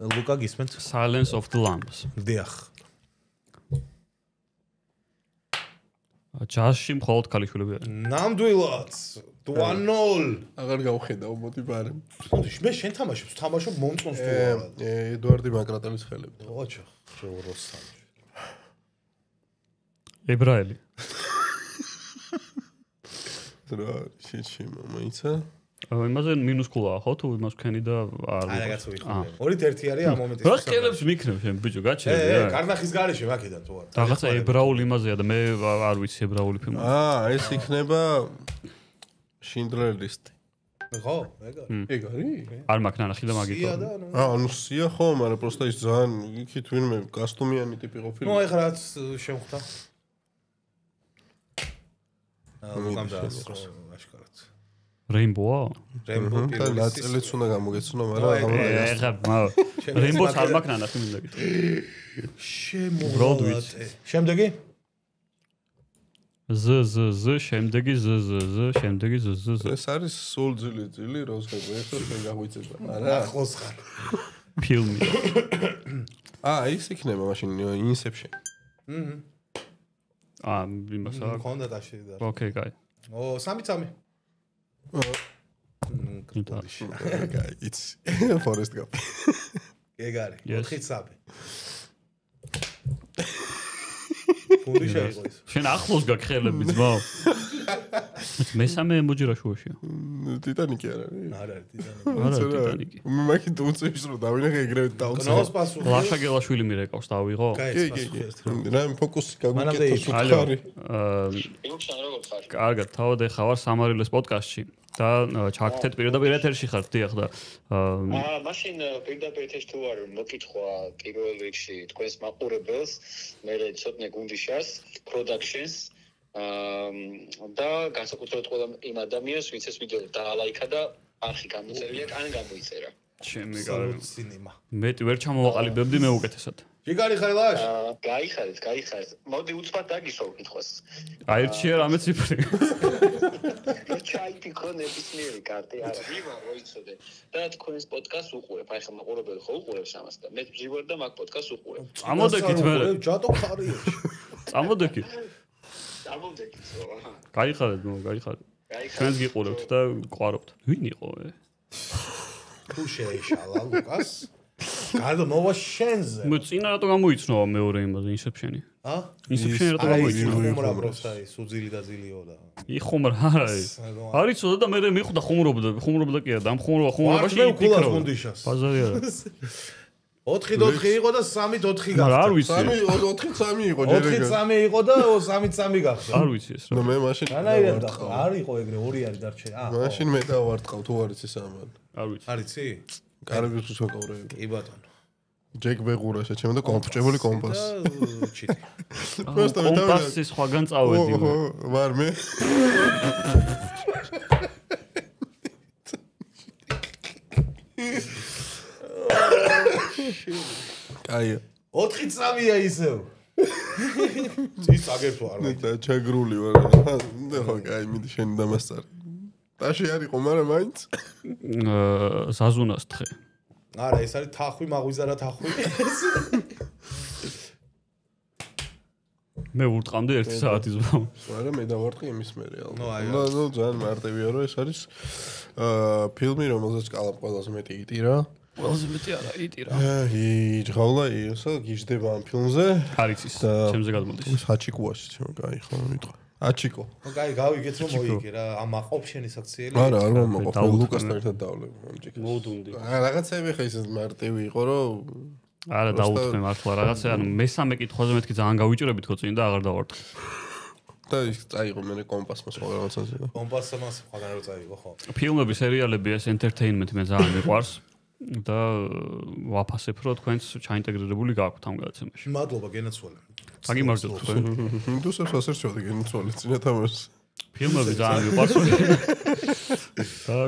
ლუკა გისმენთ? Silence of the Lambs. დიახ. ჯაზში მხოლოდ ქალიშვილები არიან. ნამდვილად 2-0. აღარ გავხედავ, მოდი ბარე. მე შენ თამაშობ მომწონს თუ არა? ედვარდი მაკრატელის ხელები. ოჩო, როსანი. ებრაელი. რა, შეჩი მომიცა? იმაზე მინუს ქულაა ხო თუ იმას ვქენი და არ აი რაღაცა ვიხმენ. 2-1 არის ამ მომენტში. რა ხელებს მიქნებ შენ ბიჭო, გაჩერდი რა. კარნახის გარეშე მაგედან თუ არა. რაღაცა ებრაული იმაზეა და მე არ ვიცი ებრაული ფილმი. ეს იქნება Schindler's List. ხო, ეგ არის? არ მაქვს ნანახი და მაგითო. ანუ სია ხო, მაგრამ პროსტა ის ძალიან იქით ვინმე კასტომიანი ტიპი ყოფილი. ნუ ეხლა რაც შემხვდა. ლუკამ და აშკარად. Rainbow-ა? Rainbow და ნაწილიც უნდა გამოგეცნო, მაგრამ Rainbow-ს არ მაქვს ნანახი მინდა გითხრა. შემოვიდეთ. შემდეგი? შემდეგი შემდეგი ეს არის სულ ძილი როზღები, ეს შენ გაგვიწება. არა, ახლოს ხარ. ფილმი. ის იქნება მაშინ Inception. იმასა. მქონდა დაში და. ოკეი, კაი. 3-3. კაი, იცი. Forest Gump. ეგ არის. 4-3. ფუნდი შეიყო ის. შენ ახლოს გაგხელები ძმაო. მესამე ემოჯი რა შუაშია? ტიტანიკი არ არის? არ არის ტიტანიკი. არა ტიტანიკი. მე მაგით უწევს რომ დავინახე ეგრევე დავწევ. კნოს პასუხი. ლაშა გელაშვილი მირეკავს დავიღო? კი. რა ფოკუსი გაგუკეთოს უთხარი. იუქშან როგორ ხარ? კარგად, თავად ეხა ვარ სამარილეს პოდკასტში და ჩაგთეთ პირდაპირ ეთერში ხართ დიახ და მაშინ პირდაპირ ეთერში თუ არ მოკითხვა პირველ რიგში თქვენს მაყურებელს, მე ცოტნე გუნდიშას, productions და განსაკუთრებით ყველა იმ ადამიანს, ვინც ეს ვიდეო დაალაიქა და არხი გამოწერია, კან გამოიწერა. ჩემი გარი. სინემა. მეტი ვერ ჩამოვაყალიბებდი მე უკეთესად. შეგარი ხარ ლაშ? გაიხარეთ. მოდი უცბად დაგისვავ კითხვას. აირჩია რამე ციფრი. ჩაიტი ქონებისმიერი კარტი არა. ვიმა მოიცოდე. და თქვენს პოდკასტს უყურებ. აი ხა მაყურებელი ხო უყურებს ამას და მე ვჟივარ და მაგ პოდკასტს უყურებ. წამოდეკით მე. ჯატო ხარია. წამოდეკით. წამოდეკით ხო? გაიხარეთ, გაიხარეთ. ჩვენს გიყურებთ და გვყარობთ. ვინ იყო ე? თუ შეეშალა ლუკას? გარდა მოვა შენზე. მე წინა რატო გამოიცნო მეორე იმაზე Inception-ი? Inception-ი რატო გამოიცნო? ხუმრა პროსტა ის უძილი და ძილიო და. იხუმრა არა ის. არიცოდა და მე მიხვდა ხუმრობდა კი არა, ხუმრობაში ვიფიქრე. ბაზარი არა. 4-4 იყო და 3-4 გახდა. არ ვიცი. 4-3 იყო ჯერეგა. 4-3 იყო და 3-3 გახდა. არ ვიცი ეს რა. მე მაშინ განაირად არ იყო ეგრე, 2 არის დარჩენი. მაშინ მე დავარტყავ თუ არ იცი სამან. არ ვიცი. არიცი? კარგად ვსვაკავრე. კი ბატონო. ჯეკ ბეღურაშა ჩემ და კომფორტებელი კომპას. ჩიტი. პროსტა მე კომპასი სხვაგან წავედი. ვარ მე. კაია. 4-3-ია ისევ. ის აგერთო არ მე და ჩაგრული ვარ. ხო, კაი, მიდი შენ დამასწარი. ტაში არისო, მაგრამ მაინც. ზაზუნას თხე. არა, ეს არის თახვი, მაღვიზარა თახვი. მე ვურტყამდი 1 საათი ზმაო. არა, მე დავარტყი იმის მერე ალბათ. ნუ ძალიან მარტივია რომ ეს არის ფილმი, რომელზეც კალამ ყველაზე მეტი იტირა. ყველაზე მეტი არა, იტირა. იჯღავლა ისო გიждდება ამ ფილმზე. არიცის, ჩემზე გადმოდის. ის ჰაჩიკუაში ჩემ კაი ხო მიტყვა. აჩიკო. ხო, კაი, გავიგეთ რომ მოიგე რა. ამ აყობ შენი საქციელი. არა, არ მომაყობ. ლუკასთან ერთად დავლებ ამ ჯეკს. მოდუნდი. რაღაცები ხა ის მარტივი იყო რომ არა დაუთმე მართლა რაღაცა, ანუ მესამე კითხვაზე მეთქი ძალიან გავიჭრებით ხო წინ და აღარ დავარტყი. და ის წაიღო მე კომპასმა სხვა რაღაცაზე. კომპასმა სხვაგან რო წაიღო ხო. ფილმები, სერიალები ეს entertainment მე ძალიან მიყვარს. და ვაფასებ რომ თქვენს ჩაინტეგრირებული გაქვთ ამ გადაცემაში. მადლობა გენაცვალე. გაგიმარჯვებთ თქვენ. ინდუსებს ასერჩოდი გენაცვალე წინა თამაშს. ფილმები ძალიან მიყვარს. და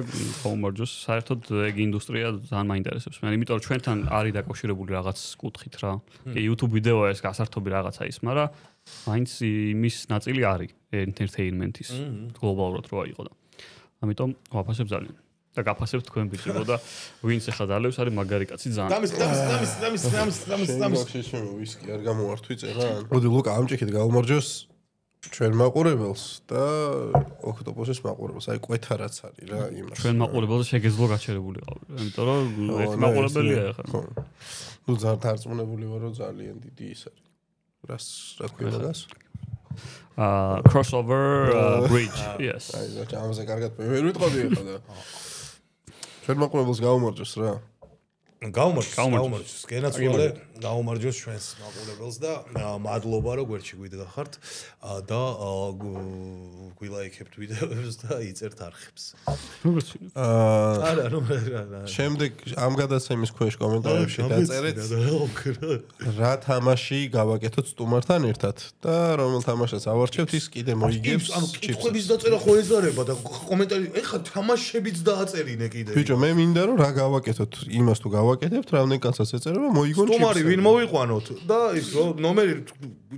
ხომარჯოს საერთოდ ეგ ინდუსტრია ძალიან მაინტერესებს. მე იმიტომ რომ ჩვენთან არის დაკავშირებული რაღაც კუთხით რა. YouTube ვიდეო ეს გასართობი რაღაცა ის, მაგრამ მაინც იმის ნაწილი არის entertainment-ის გლობალურად რო აიყო და. ამიტომ ვაფასებ ძალიან. და გაფასებთ თქვენ ბიჭებო და ვინც ახლა დალევს არის მაგარი კაცი ძალიან. დამის ვისკი არ გამოვართვი წერან. მოდი ლუკა ამჭიქით გაუმარჯოს ჩვენ მაყურებელს და ოქტოპოსის მაყურებელს. აი კვეთა რაც არის რა იმას. ჩვენ მაყურებელს შეგეძლო გაჩერებული ყავი. იმიტომ რომ ეს მაყურებელია ახლა. ნუ ძალიან დარწმუნებული ვარ რომ ძალიან დიდი ის არის. რა ქვია მაგას? Crossover bridge. Yes. აი ამაზე კარგად ვერ ვიტყოდი ახლა და ჩვენ მაყურებელს გაუმარჯოს რა. გაუმარჯოს. გენაცვალე გაუმარჯოს ჩვენს მაყურებელს და მადლობა რომ გვერდში გვიდგა ხართ და გვილაიქებთ ვიდეოებს და იწერთ არხებს. არა. შემდეგ ამ გადაცემის ქვეშ კომენტარებში დაწერეთ რა თამაში გავაკეთოთ სტუმართან ერთად და რომელ თამაშს ავარჩევთ ის კიდე მოიგებს. ანუ კითხვების დაწერა ხო ეზარება და კომენტარი ეხა თამაშებიც დააწერინე კიდე. ბიჭო მე მინდა რომ რა გავაკეთოთ იმას თუ გავაკეთებთ რამდენ კაცსაც ეწერება მოიგონ ჩიპსი. სტუმარი ვინ მოვიყვანოთ და ის რომ ნომერი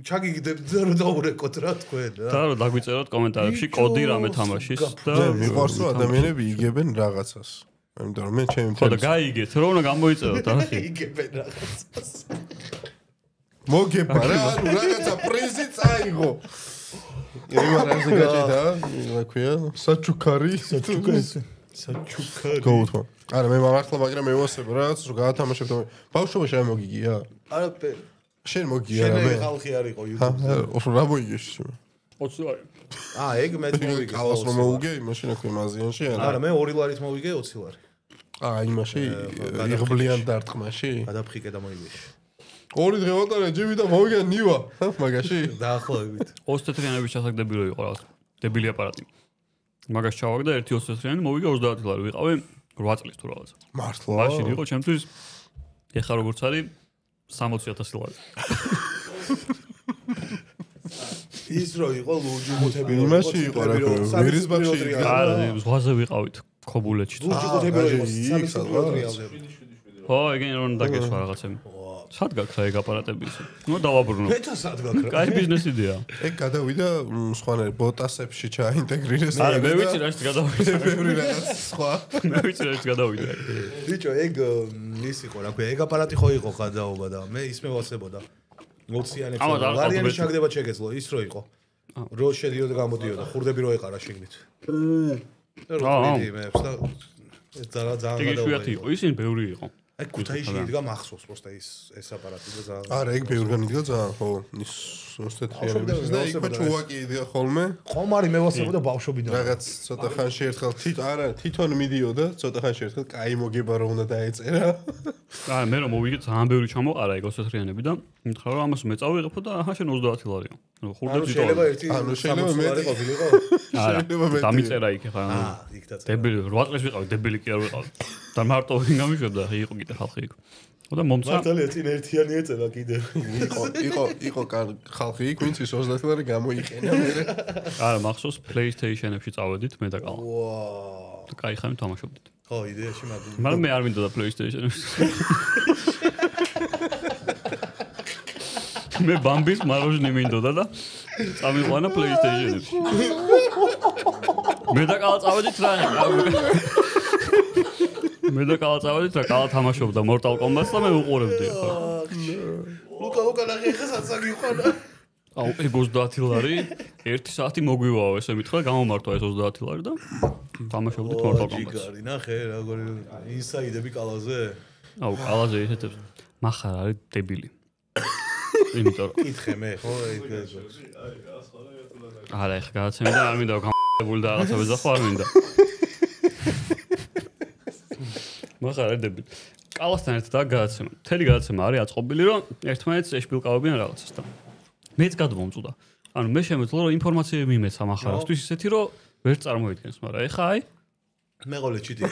ჩაგიგდებთ და რომ დაურეკოთ რა თქვენ რა. და რომ დაგვიწეროთ კომენტარებში კოდი რამე თამაშის და მიყვარს რომ ადამიანები იგებენ რაღაცას. იმიტომ რომ მე ჩემი ხო და გაიგეთ რომ უნდა გამოიწეროთ არხი. იგებენ რაღაცას. მოგება რა ანუ რაღაცა პრიზი წაიღო. იმარ ასე გაჭიდა რა ქვია საჩუქარი საჩუქარი გოუთმა არა მე მართლა მაგრამ მე ვასებ რაღაც რომ გაათამაშებ და ბავშვობაში არ მოგიგია არაფერი შენ მოგიგია რა მე შენ ხალხი არ იყო YouTube-ში რა მოიგეს 20 ლარი ეგ მეც მოვიგე კალას რომ მოუგე იმაში რა ქვია მაზიანში არა მე 2 ლარით მოვიგე 20 ლარი იმაში იღბლიან დარტყმაში გადაფხიკე და მოიგე 2 დღე ვატარე ჯიმი და მოვიგე ნივა მაგაში დაახლოებით 24-იანები ჩასაგდები რო იყო რაღაც დებილი აპარატი მაგას ჩავაგდა 1 24-იანი მოვიგე 30 ლარი ვიყავი 8 წლის თუ რაღაცა მართლა მაშინ იყო ჩემთვის ეხა როგორც არის 60,000 ლარი ის რო იყო ლუჯი მოთები რო იმაში იყო რა ქვია ვერისბახში არა ზღვაზე ვიყავით ქობულეთში ლუჯი მოთები რო იყო 300 რეალზე ხო ეგენ რომ დაგეშვა რაღაცები სად გაქვს აი ეგ აპარატები ისე ნუ დავაბრუნო მეთა სად გაქვს რა კაი ბიზნეს იდეა ეგ გადავიდა სხვანაირ ბოტასებში ჩაინტეგრირეს არა მე ვიცი რა ის გადავიდა ბევრი რაღაც სხვა მე ვიცი რა ის გადავიდა ბიჭო ეგ ის იყო რა ქვია ეგ აპარატი ხო იყო გადაობა და მე ის მევასებოდა 20-იანებს ლარიანი ჩაგდება შეგეძლო ის რო იყო რო შედიოდა გამოდიოდა ხურდები რო ეყარა შიგნით და რო ვიდიმებს და ეს ძალიან გადაობა იყო ისინი ბევრი იყო აი ქუთაისში იდგა მახსოვს პროსტა ეს აპარატი და ძალიან არა ეგ ბევრგან იდგა ძალიან ხო ის 24-იანების და იქ ჩუვაკი იდგა ხოლმე ხომარი მევასებოდა ბავშვობიდან რაღაც ცოტა ხანში ერთხელ თვითონ მიდიოდა ცოტა ხანში ერთხელ კაი მოგება რომ უნდა დაეწერა არა მე რომ მოვიგე ძალიან ბევრი ჩამოყარა ეგ 24-იანები და მითხრა რომ ამას მე წავიღებო და აჰა შენ 30 ლარიო ხურდები შეიძლება ერთი შეიძლება მე ყოფილიყო შეიძლება მე დამიწერა იქ ხა იქ დაწერა დებილი 8 წელს ვიყავი დებილი კი არ ვიყავი და მარტო ვინ გამიშვებდა იყო კიდე ხალხი იქ და მომცა მართალია წინ ერთიანი ეწევა კიდე იყო ხალხი იქ ვინც ის 30 ლარი გამოიყენა მე არა მახსოვს PlayStation-ებში წავედით მე და კალა ვაა და кай ხარ თამაშობდით ხო იდეაში მაგ მაგრამ მე არ მინდოდა PlayStation-ებში მე ბამბის მაროჟნი მინდოდა და წამიყვანა PlayStation-ებში მე და კალა წავედით რა მე და კალა წავედით რა კალა თამაშობდა Mortal Kombat-ს და მე უყურებდი ხო ლუკა ნახე ხა საცაგიყვანა აუ ეგ 30 ლარი 1 საათი მოგვივაო ესე მითხრა გამომართვა ეს 30 ლარი და თამაშობდით Mortal Kombat-ს ჯიგარი ნახე როგორი ინსაიდები კალაზე აუ კალაზე ისეთებს מחარ არის დებილი იმიტომ რომ კითხე მე ხო ეგ არა ეხა გადაცემი და არ მინდა გამებული და რაღაცა ვეძახო არ მინდა מחარ არის დებილი კალასთან ერთად გადაცემა მთელი გადაცემა არის აწყობილი რომ ერთმანეთს ეშპილკავებიან რაღაცას და მეც გადმომწუდა ანუ მე შემეძლო რომ ინფორმაციები მიმეცა מחარისთვის ისეთი რომ ვერ წარმოიდგენს მაგრამ ეხა აი მეყოლე ჩიტი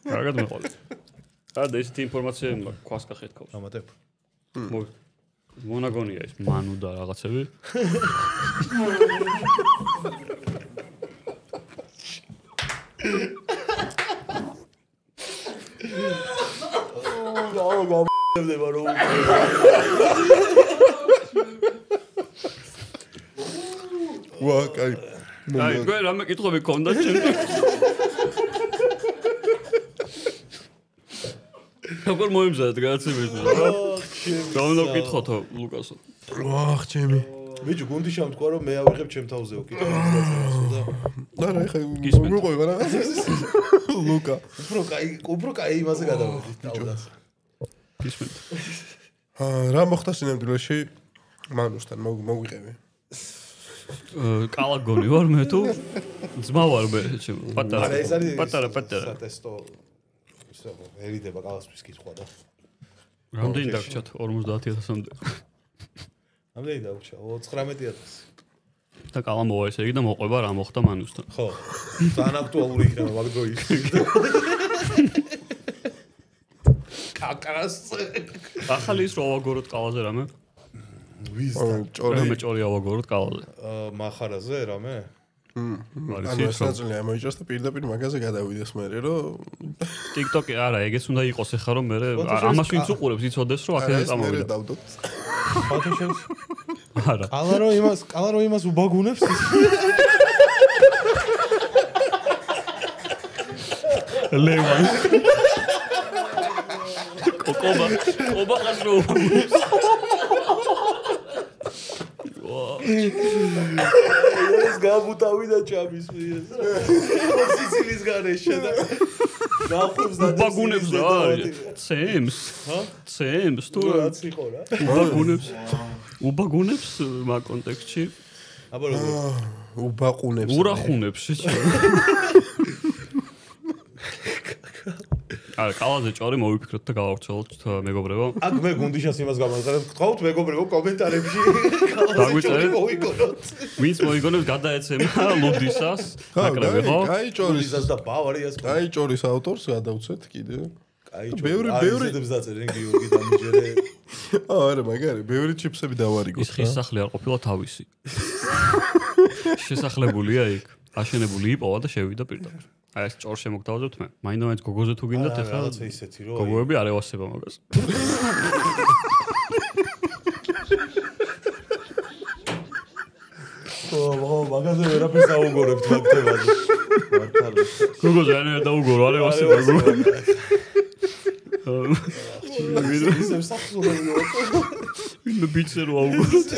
კარგად მეყოლე და ესეთი ინფორმაცია ქვას გახეთქავს. ამატებ. მონაგონია ის მანუ და რაღაცები. გამდება რომ ვა, კაი. აი, გვერდ რამე კითხები გქონდა ჩემთვის. როგორ მოიმზადეთ გადაცემის რა? დავნა კითხოთო ლუკასო. ვახ, ჩემი. ბიჭო, გუნდი შემთქვა რომ მე ავიღებ ჩემ თავზეო კითხავს და და ხა მოყვება რაღაც ლუკა. უფრო კაი იმაზე გადავედი თავდას. გისმენთ. რა მოხდა სინამდვილეში მანუსთან მოგვიყევი? კალაგონი ვარ მე თუ ძმა ვარ მე პატარა სატესტო ერიდება კალასთვის კითხვა და რამდენი დაგჭათ 50000-მდე რამდენი დაგჭა 19000 და კალა მოვა ესე იგი და მოყვება რა მოხდა მანუსთან ხო ძალიან აქტუალური იქნება მაგ დროის კაკას ახალი ის რო ავაგოროთ კალაზე რამე ვიზთან ჭორი ავაგოროთ კალაზე მახარაზე რამე ანუ ეს ნაწილი ამოიჭრას და პირდაპირ მაგაზე გადავიდეს მე რომ TikTok-ი არა ეგეც უნდა იყოს ახლა რომ მე ამას ვინც უყურებს იცოდეს რომ აქედან წამოვიდა დავდოთ ფოტოშოპს არა კალა რო იმას უბაგუნებს ლევან კოკობა ხასრო ეს გაბუტავი და ჩამის მიეს სიცილის გარეშე და გახობს და ბაგუნებს რა ცემს თუ რაც იყო რა უბაგუნებს მაგ კონტექსტში აბა როგორ უბაყუნებს ურახუნებს არა კალაზე ჭორი მოვიფიქროთ და გავავრცელოთ მეგობრებო აქ მე გუნდიშას იმას გამოვწერებ გთხოვთ მეგობრებო კომენტარებში დაგვიწერეთ ვინც მოიგონებს გადაეცემა ლუდისას აკრები ხო კაი ჭორისას და ბავარიას კაი ჭორის ავტორს გადავცეთ კიდე კაი ჭორი აიზედებს დაწერენ გიორგი დამიჯერე არა მაგარი ბევრი ჩიფსები დავარიგოთ ის ხის სახლი არ ყოფილა თავისი შესახლებულია იქ აშენებული იპოვა და შევიდა პირდაპირ აი ეს ჭორს შემოგთავაზებთ მე მაინდამაინც გოგოზე თუ გინდათ ეხლა რაღაცა ისეთი რომ გოგოები არ ევასება მაგას ო მაგაზე ვერაფერს აუგორებთ მაგ თემაზე მართალი გოგოზე არ დაუგორო არ ევასება გოგო ისევ სახსოვებია ვინმე ბიჭზე რო აუგოროთ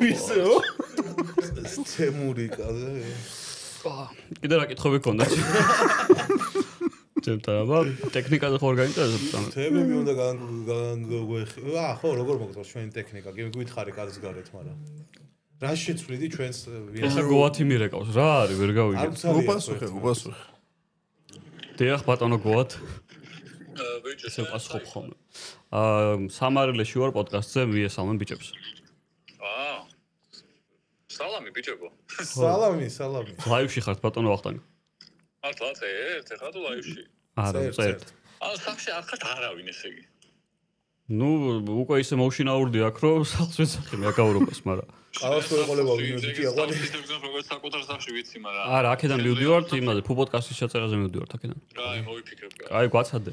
ისეო თემურიკაზე კიდე რა კითხები გქონდა ჩემთან აბა ტექნიკაზე ხო ორგანიზაციას თემები უნდა ხო როგორ მოგწონს ჩვენი ტექნიკა გითხარი კაცს გარეთ მაგრამ რა შეცვლიდი ჩვენს ეხლა გოათი მირეკავს რა არის ვერ გავიგე უპასუხე დიახ ბატონო გოათ ესე პასუხობ ხოლმე სამარილეში ვარ პოდკასტზე მიესალმენ ბიჭებს სალამი ბიჭებო. სალამი. ლაივში ხართ ბატონო ვახტანგი. მართლაც ეხლა თუ ლაივში. არა, წერთ. სახში არ ხართ არავინ ესე იგი. ნუ უკვე ისე მოუშინაურდი აქ რომ სახლს ვეცახე მე აკავრობას, მაგრამ ყავს თუ ეყოლება ბიჭი აღვანი. როგორც საკუთარ სახში ვიცი, მაგრამ არა, აქედან მივდივართ იმაზე, ფუ პოდკასტის ჩაწერაზე მივდივართ აქედან. აი, მოვიფიქრებ. აი, გვაცადე.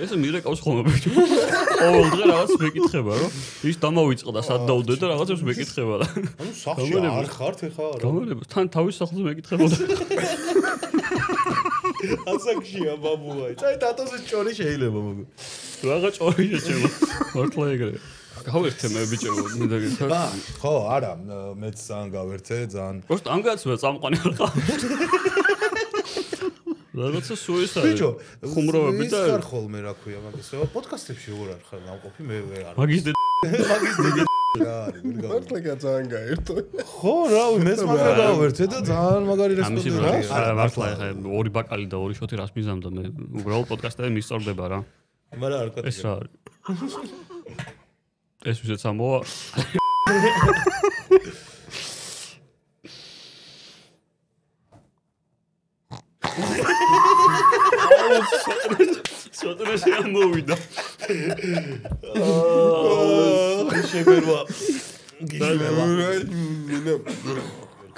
ეს მირეკავს ხოლმე ბიჭო. ყოველ დღე რაღაც მეკითხება, რომ ის დამოვიწყდა სად დაუდე და რაღაცებს მეკითხება და. ანუ სახში არ ხართ ეხლა რა? გამარება, თან თავის სახლზე მეკითხებოდა. ასაკშია ბაბუაი. წაი დატოზე ჭორი შეიძლება მოგო. რაღა ჭორი შეჭება. მართლა ეგრე. გავერთე მე ბიჭო, მინდა გითხრა. ხო, არა, მეც ძალიან გავერთე, ძალიან. просто ამ გაცმა წამყვანი არ ყავს. რაღაცა სუის არის. ბიჭო, ხუმრობები და ის არ ხოლმე რა ქვია მაგასო. პოდკასტებში ვერ არ ხარ გამყოფი მე ვერ არ. მაგის რა არის, ვერ გავი. მართლა ძალიან გაერთო ხო, რავი, მეც მაგრა გავერთე და ძალიან მაგარი რესპონდენტია. არა, მართლა ეხა ორი ბაკალი და ორი შოთი რას მიზამდა მე. უბრალოდ პოდკასტები მისწორდება რა. მაგრამ არ კეთდება. ეს რა არის? ეს ვისაც ამოვა. სოტრე შემოვიდა. შეგერვა.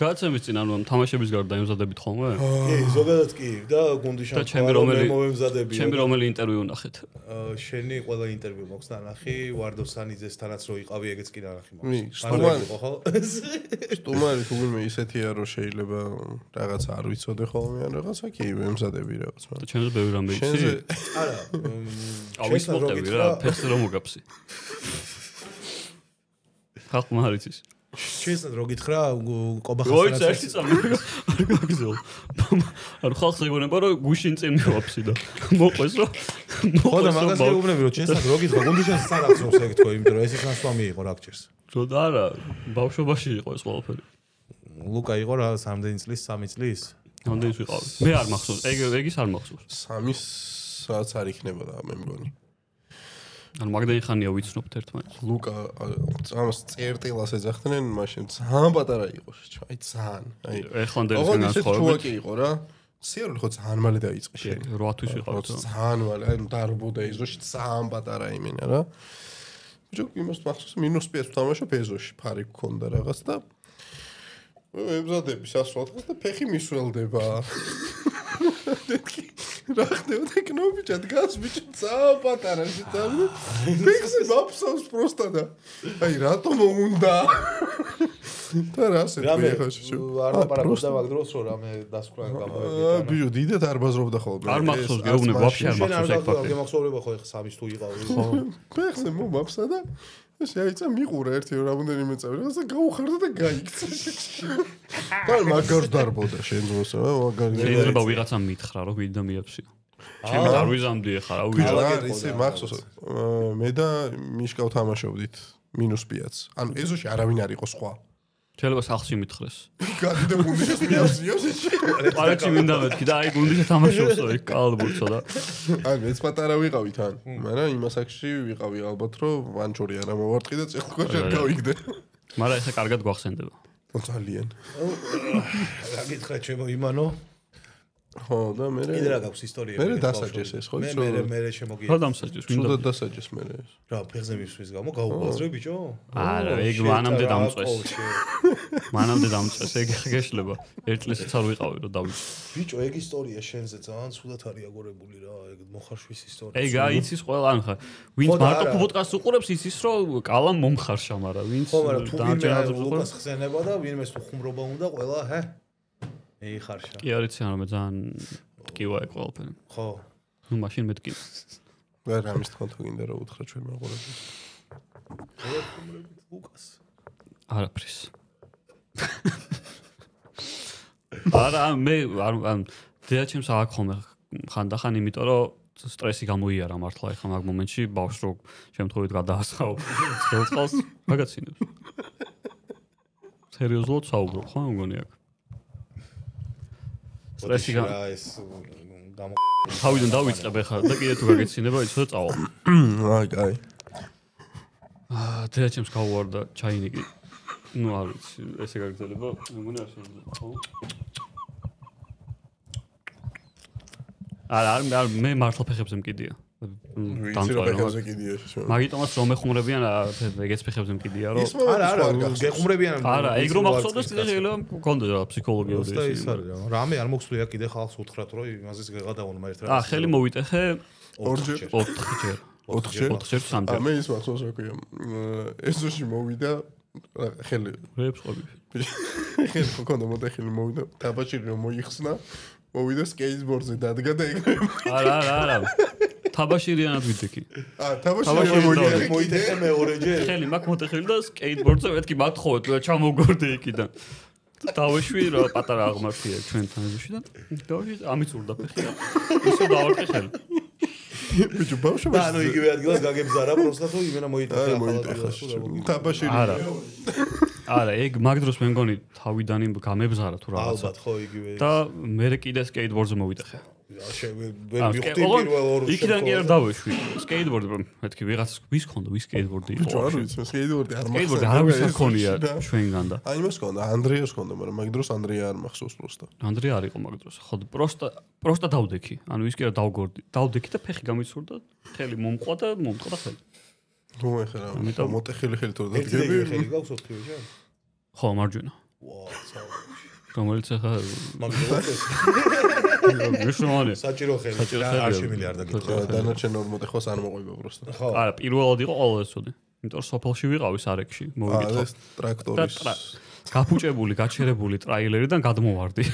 კაცების წინ ანუ თამაშების გარდა იმზადებით ხოლმე? კი, ზოგადად კი და გუნდიშან და მომემზადები. ჩემი რომელი ინტერვიუ ნახეთ? შენი ყველა ინტერვიუ მოხს ნახი, ვარდო სანიძესთანაც რო იყავი, ეგეც კი ნახი მი, სტუმარი თუ მე ისეთია რომ შეიძლება რაღაცა არ ვიცოდე ხოლმე ან რაღაცა კი მემზადები რაღაც მაგრამ ჩემზე ბევრი რამე იცი? არა. ავის მოხდები რა, ფეხს რომ მოგაფსი. ხალხმა არ იცის. შეესად რო გითხრა ყობახას როიც ერთი წამი არ გაგზავნო. ანუ ხალხს ეგონება რომ გუშინ წინ მივაფსი და მოყვეს რომ ხო და მაგას გეუბნები რომ შეესად რო გითხრა გუნდიშანს არ აღწევს ეგ თქო იმიტომ რომ ეს ის ნასვამი იყო რა გჭირს. რო და არა ბავშვობაში იყო ეს ყველაფერი. ლუკა იყო რა 3 წლის 3 წლის. ამდენიც ვიყავი. მე არ მახსოვს. ეგ ის არ მახსოვს. 3 საათს არ იქნებოდა მე მგონი. ანუ მაგდენი ხანია ვიცნობთ ერთმანეთს. ლუკა ამას წერტილას ეძახდნენ, მაშინ ძალიან პატარა იყო, აი ძალიან. აი ეხლანდელი განსხვავებით. ჩუაკი იყო რა. სიარული ხო ძალიან მალე დაიწყე შენ. 8 თვის ვიყავთ. ძალიან მალე, აი დარბოდა ეზოში ძალიან პატარა იმენა რა. ბიჭო, იმას მახსოვს -5 თამაშობ ეზოში, ფარი გქონდა რაღაც და ემზადები სასწრაფოდ და ფეხი მისველდება. რა ხდება კნობიჭა დგას ბიჭო ძალიან პატარა შეწამი ფეხზე ვაფსავს პროსტა და აი რატომ უნდა და რასე ფეხში არ დაპარაკობდა მაგ დროს რომ რამე დასკვრან გამოვიდა ბიჭო დიდად არ ბაზრობდა ხოლმე არ მახსოვს გეუბნები ვაფშე არ მახსოვს ეგ ფაქტი გემახსოვრება ხო ეხა 3 თუ იყავი ხო ფეხზე მომაფსა და შეაიცა მიყურა ერთი რამდენიმე წამი რაღაცა გაუხარდა და გაიქცა და მაგარს დარბოდა შენ ძმოს რა მაგარი შეიძლება ვიღაცამ მითხრა რომ ვიდა მიაფსია ჩემი არ ვიზამდი ხა რა ვიღა ისე მახსოვს მე და მიშკავ თამაშობდით -5-ს ანუ ეზოში არავინ არ იყო სხვა შეიძლება სახლში მითხრეს გადიდა გუნდიშას მიაფსიოს პარაკში მინდა მეთქი და აი გუნდიშა თამაშობსო იქ კალბურცო და ანუ ეს პატარა ვიყავი თან მაგრამ იმ ასაკში ვიყავი ალბათ რომ ვანჩორი არა მოვარტყი და წეხლკოშა გავიგდე მაგრამ ეხა კარგად გვახსენდება ძალიან რა გითხრა ჩემო იმანო ხო და მე კიდე რა გაქვს ისტორიები მე დასაჯეს ეს ხო მე შემოგია რა დამსაჯეს მინდა დასაჯეს მე ეს რა ფეხზე მისვლის გამო გაუბაზრე ბიჭო არა ეგ მანამდე დამწეს მანამდე დამწეს ეგ გეშლება ერთ წლისიც არ ვიყავი რომ დავიწყე ბიჭო ეგ ისტორია შენზე ძალიან ცუდად არის აგორებული რა ეგ მოხარშვის ისტორია ეგ აიცის ყველა ან ხა ვინც მარტო პოდკასტს უყურებს იცის რომ კალამ მომხარშა მაგრამ ვინც დაანჯერებს ლუკას ხსენება და ვინმეს თუ ხუმრობა უნდა ყველა ჰე ე ხარშა. კი არ იცი რა მე ძალიან ტკივა ეგ ყველაფერი. ხო. ნუ მაშინ მე ტკივ. და რამის თქმა თუ გინდა რომ უთხრა ჩვენ მაყურებელს. ლუკას. არაფრის. არა მე არ დიაჩემს აქ ხომ ხანდახან იმიტომ რომ სტრესი გამოიარა მართლა ეხლა მაგ მომენტში ბავშვს რო შემთხვევით გადაასხავ ხელწყალს მაგაცინებს. სერიოზულად საუბრობ ხო მგონი აქ. სტრესი ეს გამო თავიდან დავიწყებ ახლა და კიდე თუ გაგეცინება იცოდე წავალ. აი კაი. დიაჩემს გავუვარდა ჩაინიკი. ნუ არ ვიცი ესე გაგრძელება მეგონა არ შეიძლება ხო? არ მე მართლა ფეხებზე მკიდია. მაგიტომაც რომ ეხუმრებიან ეგეც ფეხებზე მკიდია რომ არა გეხუმრებიან არა ეგ რომ ახსოვდეს კიდე შეიძლება მქონდეს რა ფსიქოლოგიური ეს არის რამე არ მოხსვლია კიდე ხალხს უთხრათ რომ იმაზეც გადავონმა ერთ რა ხელი მოვიტეხე 4ჯერ სამჯერ მე ის მახსოვს რა ქვია ეზოში მოვიდა ხელი რეებს ყოფილი ხელი ქონდა მოდახილი მოვიდა დაბაჭი რომ მოიხსნა მოვიდა სკეიტბორდზე დადგა და ეგრე არა თაბაშირიანად ვიდექი. თაბაშირიანად მოიტეხე მეორეჯერ. ხელი მაგ მოტეხილი და სკეიტბორდზე მეთქი მათხოვეთ და ჩამოვგორდი იქიდან. დავეშვი რა პატარა აღმართია ჩვენთან ეზოში და დავეშვი ამით ურდა ფეხი და ისე დავარტყე ხელი. ბიჭო ბავშვობა ანუ იგივე ადგილას გაგებზარა პროსტა თუ იმენა მოიტეხე თაბაშირიანად. არა ეგ მაგ დროს მე მგონი თავიდან გამებზარა თუ რაღაცა. ალბათ ხო იგივე. და მე კიდე სკეიტბორდზე მოვიტეხე. ვერ მივხვდი პირველ ორ იქიდან კი არ დავეშვი. სკეიტბორდი მეთქი ვიღაც ვის ქონდა ვის სკეიტბორდი იყო. არ ვიცი, სკეიტბორდი არ მახსოვს. სკეიტბორდი არავის არ ქონია ჩვენგან და. აი იმას ქონდა, ანდრეას ქონდა, მაგრამ მაგ დროს ანდრეა არ მახსოვს პროსტა. ანდრეა არ იყო მაგ დროს. ხო, პროსტა დავდექი. ანუ ის კი რა დავდექი და ფეხი გამიცურდა, ხელი მომყვა და მომტყდა ხელი. ნუ ეხლა მოტეხილი ხელი თორე დადგები. ხელი გაქვს ოთხივე. ხო, მარჯვენა. ვაუ, რომელიც ახლა მაგდროს მნიშვნელოვანია. საჭირო ხელი არ შემილიარდა გითხო. დანარჩენ ორ მოტეხვას არ მოყვება პროსტა. ხო. არა, პირველად იყო ყოველას წოდი. იმიტომ რომ სოფელში ვიყავის არეკში, მოვიკითხო. ეს ტრაქტორის გაფუჭებული, გაჩერებული ტრაილერიდან გადმოვარდი.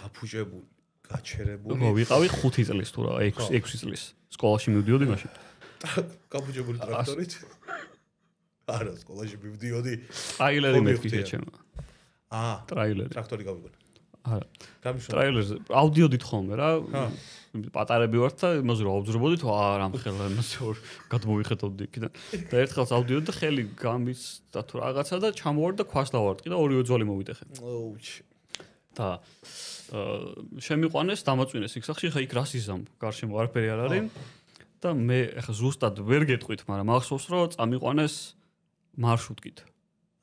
გაფუჭებული, გაჩერებული. ხო, ვიყავი 5 წლის თუ რა, 6 წლის. სკოლაში მივდიოდი მაშინ. გაფუჭებული ტრაქტორით? არა, სკოლაში მივდიოდი. ტრაილერი მეთქი ჩემო. ტრაილერი. ტრაქტორი გავიგონა. არა. გამიშვა. ტრაილერზე აუდიოდით ხოლმე რა. პატარები ვართ და იმაზე რა ვძრებოდით, რამ ხელა იმასე გადმოვიხედავდი იქიდან. და ერთხელს აუდიოდ და ხელი გამიცდა თუ რაღაცა და ჩამოვარ და ქვას დავარტყი და ორივე ძვალი მოვიტეხე. და შემიყვანეს, დამაწვინეს იქ სახში, ხა იქ რასიზამ, გარშემო არაფერი არ არის. და მე ახლა ზუსტად ვერ გეტყვით, მაგრამ მახსოვს რომ წამიყვანეს მარშრუტკით.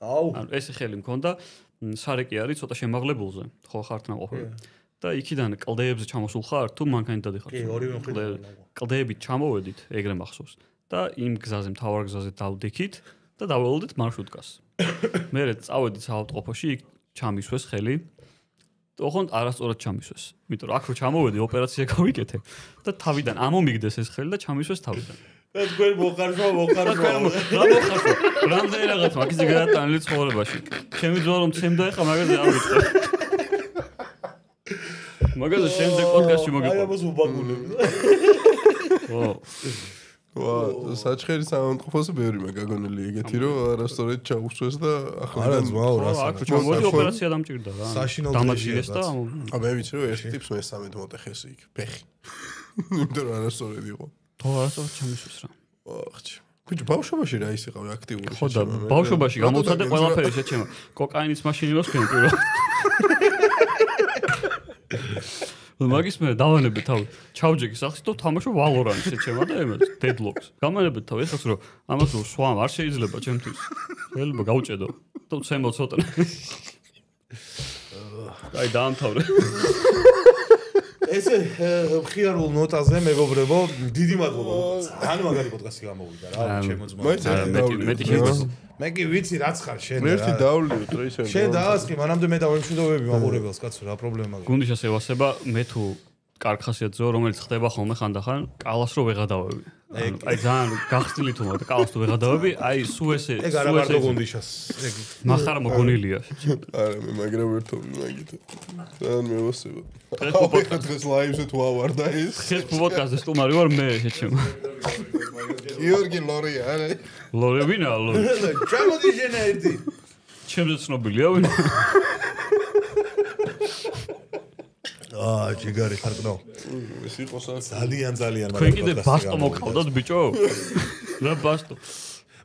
ანუ ეს ხელი მქონდა სარეკი არის ცოტა შემაღლებულზე, ხო ხართ ნაყოფები. და იქიდან კლდეებზე ჩამოსულ ხარ თუ მანქანით დადიხარ? კი, ორივე მხრიდან. კლდეებით ჩამოვედით, ეგრე მახსოვს. და იმ გზაზე, მთავარ გზაზე დავდექით და დაველოდით მარშრუტკას. მერე წავედით საავტოფოში, იქ ჩამისვეს ხელი. ოღონდ არასწორად ჩამისვეს. იმიტომ რომ აქ რო ჩამოვედი, ოპერაცია გავიკეთე და თავიდან ამომიგდეს ეს ხელი და ჩამისვეს თავიდან. და თქვენ მოხარშვა. რა მოხარშვა? რამდენი რაღაც მაგაზე გადატანილი ცხოვრებაში. ჩემი ძმა რომ ცემდა ეხა მაგაზე არ ვიტყვი. მაგაზე შემდეგ პოდკასტში მოგიყვანო. აი ამას უბაგულებ. ვა, საჩხერის სამყოფოზე ბევრი მაგაგონელი ეგეთი რომ არასწორად ჩაუსვეს და ახლა არა ძმაო, რას აქ ჩამოვედი ოპერაცია დამჭირდა რა. დამაჭირეს და მე ვიცი რომ ერთ ტიპს მე-13 მოტეხეს იქ ფეხი. იმიტომ რომ არასწორად იყო. თო არასწორად ჩამისვეს რა. ახჩი. ბიჭო, ბავშვობაში რა ის იყავი აქტიური? ხო და ბავშვობაში გამოცადე ყველაფერი შეჩემა. კოკაინის მაშინი მოსკენ პირველ. მაგის მე დავანებე თავი. ჩავჯექი სახში და თამაშო Valorant-ს შეჩემა და ემეს Deadlocks. გამანებე თავი ეხლა რომ ამას რო სვამ არ შეიძლება ჩემთვის. შეიძლება გავჭედო. და უცემო ცოტა. აი დაამთავრე. ესე მხიარულ ნოტაზე მეგობრებო, დიდი მადლობა. ძალიან მაგარი პოდკასტი გამოვიდა რა, ჩემო ძმა. მეტი შეგვიძლია. მე კი ვიცი რაც ხარ შენ რა. ერთი დავლიოთ რა ისე. შენ დაასხი, მანამდე მე დავემშვიდობები მაყურებელს კაცო, რა პრობლემაა. გუნდიშას ევასება, მე თუ კარგ ხასიათზეო, რომელიც ხდება ხოლმე ხანდახან, კალას რო ვეღადავები. აი ძალიან გახსნილი თუ მაგ კალას თუ ვეღადავები, აი სულ ესე ეგ არა მარტო გუნდიშას. ეგ მახარა მოგონილია. არა, მე მაგრამ ვერთობი მაგით. ძალიან მევასება. ხო, დღეს ლაივზე თუ ავარდა ის. ხეს პოდკასტის სტუმარი ვარ მე შეჩემ. გიორგი ლორია, არა. ლორე ვინა ლორე. ჩამოდი შენა ერთი. ჩემზე ცნობილია ვინა. ჯიგარი ხარკნო. ეს იყო ძალიან თქვენ კიდე ბასტო მოგყავდათ ბიჭო? რა ბასტო?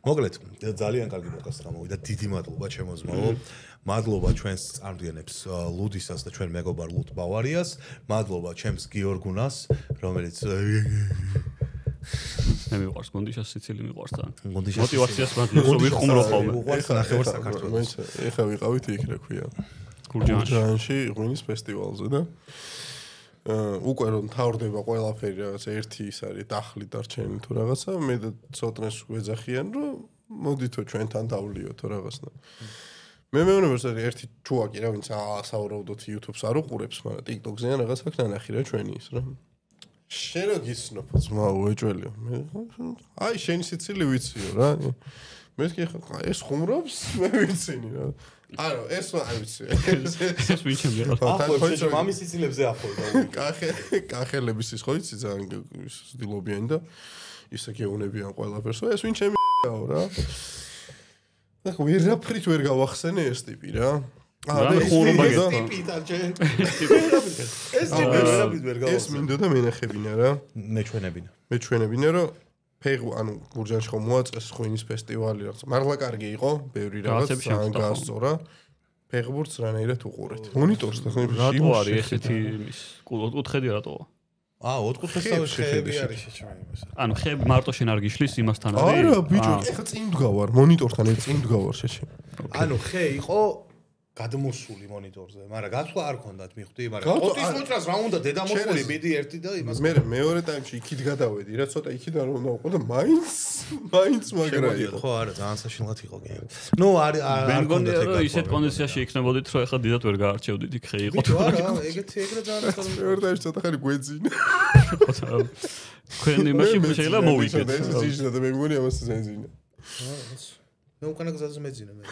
მოკლედ, ძალიან კარგი პოდკასტი გამოვიდა. დიდი მადლობა ჩემო ძმაო. მადლობა ჩვენს წარმდგენებს ლუდისას და ჩვენ მეგობარ ლუდ ბავარიას. მადლობა ჩემს გიორგუნას, რომელიც მე მიყვარს გუნდიშას სიცილი მიყვარს თან. მოტივაციას მადლობა ვიხუმრო ხოლმე. უყვარს ნახევარ საქართველოს. ეხა ვიყავით იქ რა ქვია. გურჯაანში ღვინის ფესტივალზე და უკვე რომ თავდება ყველაფერი რაღაცა ერთი ის არის დახლი დარჩენილი თუ რაღაცა მე და ცოტნეს გვეძახიან რომ მოდითო ჩვენთან დავლიოთო რაღაცა მე მეუბნებს რომ ერთი ჩუაკი რა ვინც ასაურავდოთ YouTube-ს არ უყურებს მაგრამ TikTok-ზე რაღაც აქ ნანახი რა ჩვენი ის რა შენ რო გიცნობ ძმაო ეჭველიო მე აი შენი სიცილი ვიციო რა მე კი ეს ხუმრობს მე ვიცინი რა არა ეს არ ვიცი ეს ვიჩემი რა ახლა მამის სიცილებზე ახლა კახელების ის ხო იცი ძალიან ძილობიან და ისე გეუნებიან ყველაფერს ეს ვინ ჩემიაო რა და ვერაფრით ვერ გავახსენე ეს ტიპი რა ეს მინდოდა და მენახებინა რა მეჩვენებინა რომ ფეგ ანუ გურჯაანში ხომ მოაწეს ღვინის ფესტივალი რაღაც მარლა კარგი იყო ბევრი რაღაც ძალიან გაასწორა ფეხბურთს რანაირად უყურეთ. მონიტორს და ხო რატო არის ესეთი იმის ოთხკუთხედი რატოა? ოთხკუთხედი ხეები არის შეჭმელი იმას. ანუ ხეები მარტო შენ არ გიშლის იმასთან არის? არა, ბიჭო, ეხლა წინ მდგავარ, მონიტორთან ერთ წინ მდგავარ შეჭმე. ანუ ხე იყო გადმოსული მონიტორზე, მაგრამ გასვლა არ ქონდათ მიხვდი, მაგრამ ყოტის მოჭრას რა უნდა დედამოსული ბიდი ერთი და იმას. მე მეორე ტაიმში იქით გადავედი, რა ცოტა იქიდან რომ უნდა უყო და მაინც მაგრა იყო. ხო, არა, ძალიან საშინლად იყო კი. ნუ არ მეგონია რომ ისეთ კონდიციაში იქნებოდით, რომ ეხლა დიდად ვერ გაარჩევდით იქ ხე იყო. არა, ეგრე ძალიან ახალი. მეორე ტაიმში ცოტა ხანი გვეძინა. თქვენ იმაში შეიძლება მოვიგეთ. ეს და მე მგონია მას ზენზინა. მე უკანა გზაზე მეძინა მე.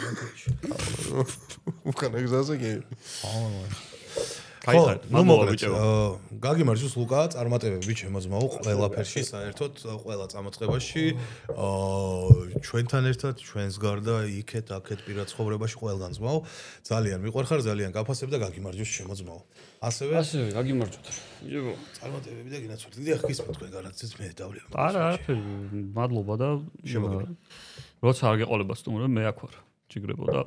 უკანა გზაზე კი. ხო, მომოვიჭო. გაგიმარჯოს ლუკა, წარმატებები ჩემო ყველაფერში, საერთოდ ყველა წამოწყებაში, ჩვენთან ერთად, ჩვენს გარდა, იქეთ, აქეთ პირად ცხოვრებაში ყველგან ძმაო, ძალიან მიყვარხარ, ძალიან გაფასებ და გაგიმარჯოს ჩემო ძმაო. ასევე გაგიმარჯოთ. იო, წარმატებები და გინაცვლით. დიდი ახკისმით თქვენ გარანტიებს მე დავლევ. არა, არაფერი, მადლობა და როცა არ გეყოლება სტუმრები, მე აქ ვარ. ჯიგრებო და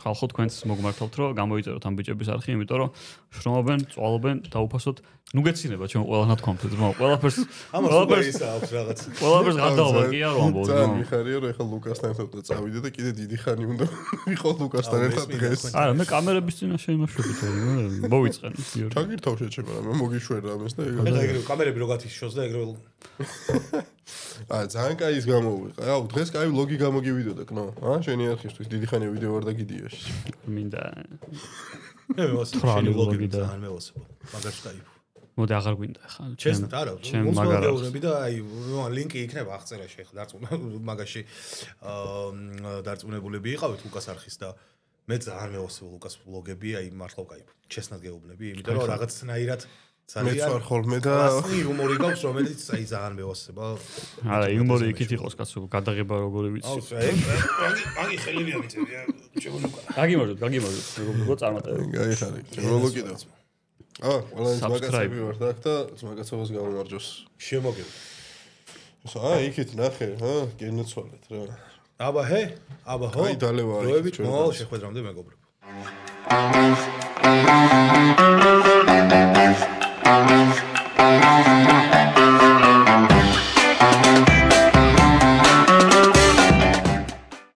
ხალხო თქვენს მოგმართავთ რომ გამოიწეროთ ამ ბიჭების არხი, იმიტომ რომ შრომობენ, წვალობენ, დაუფასოთ. ნუ გეცინება ჩვენ ყველა ნათქვამთ, ძმა, ყველაფერს აქვს რაღაც. ყველაფერს გადაობა კი არ ვამბობ. ძალიან მიხარია რომ ეხლა ლუკასთან ერთად წავიდე და კიდე დიდი ხანი უნდა ვიყო ლუკასთან ერთად დღეს. არა, მე კამერების წინაშე იმაშვებით ვარ, მოვიწყენ ისე. ჩაგირთავ შეჭება რა, მე მოგიშვერა ამას და ეხლა ეგრე კამერები რო გათიშოს და ეგრე ძალიან კაი ის გამოვიყა. აუ, დღეს კაი ვლოგი გამოგივიდოდა, კნო. შენი არხისთვის დიდი ხანი ვიდეო ვარ და გიდიაში. მინდა. მე ვასწავლე ვლოგი და არ მევასებო. მაგას კაი. მოდი აღარ გვინდა ხა. ჩესნად არა. მოსმენდეურები და აი ლინკი იქნება აღწერაში ხა დარწმუნა მაგაში დარწმუნებულები იყავით ლუკას არხის და მე ძალიან მევასებო ლუკას ვლოგები, აი მართლა კაი. ჩესნად გეუბნები, იმიტომ რომ რაღაცნაირად ძალიან ვარ ხოლმე და იუმორი გაქვს, რომელიც აი ძალიან მევასება. არა, იუმორი იქით იყოს კაცო, გადაღება როგორი ვიცი. აუ, მაგი ხელებია მიწევია, შემოლუკა. გაგიმარჯოთ, როგორ წარმატებები. გაიხარე, შემოლუკიდო. ყველანი მაგაცები ვარ და აქ და მაგაცობას გამომარჯოს. შემოგევ. იქით ნახე, გენოცვალეთ რა. აბა ჰე? აი დალევა იქით ჩვენ. მოვალ შეხვედრამდე მეგობრებო.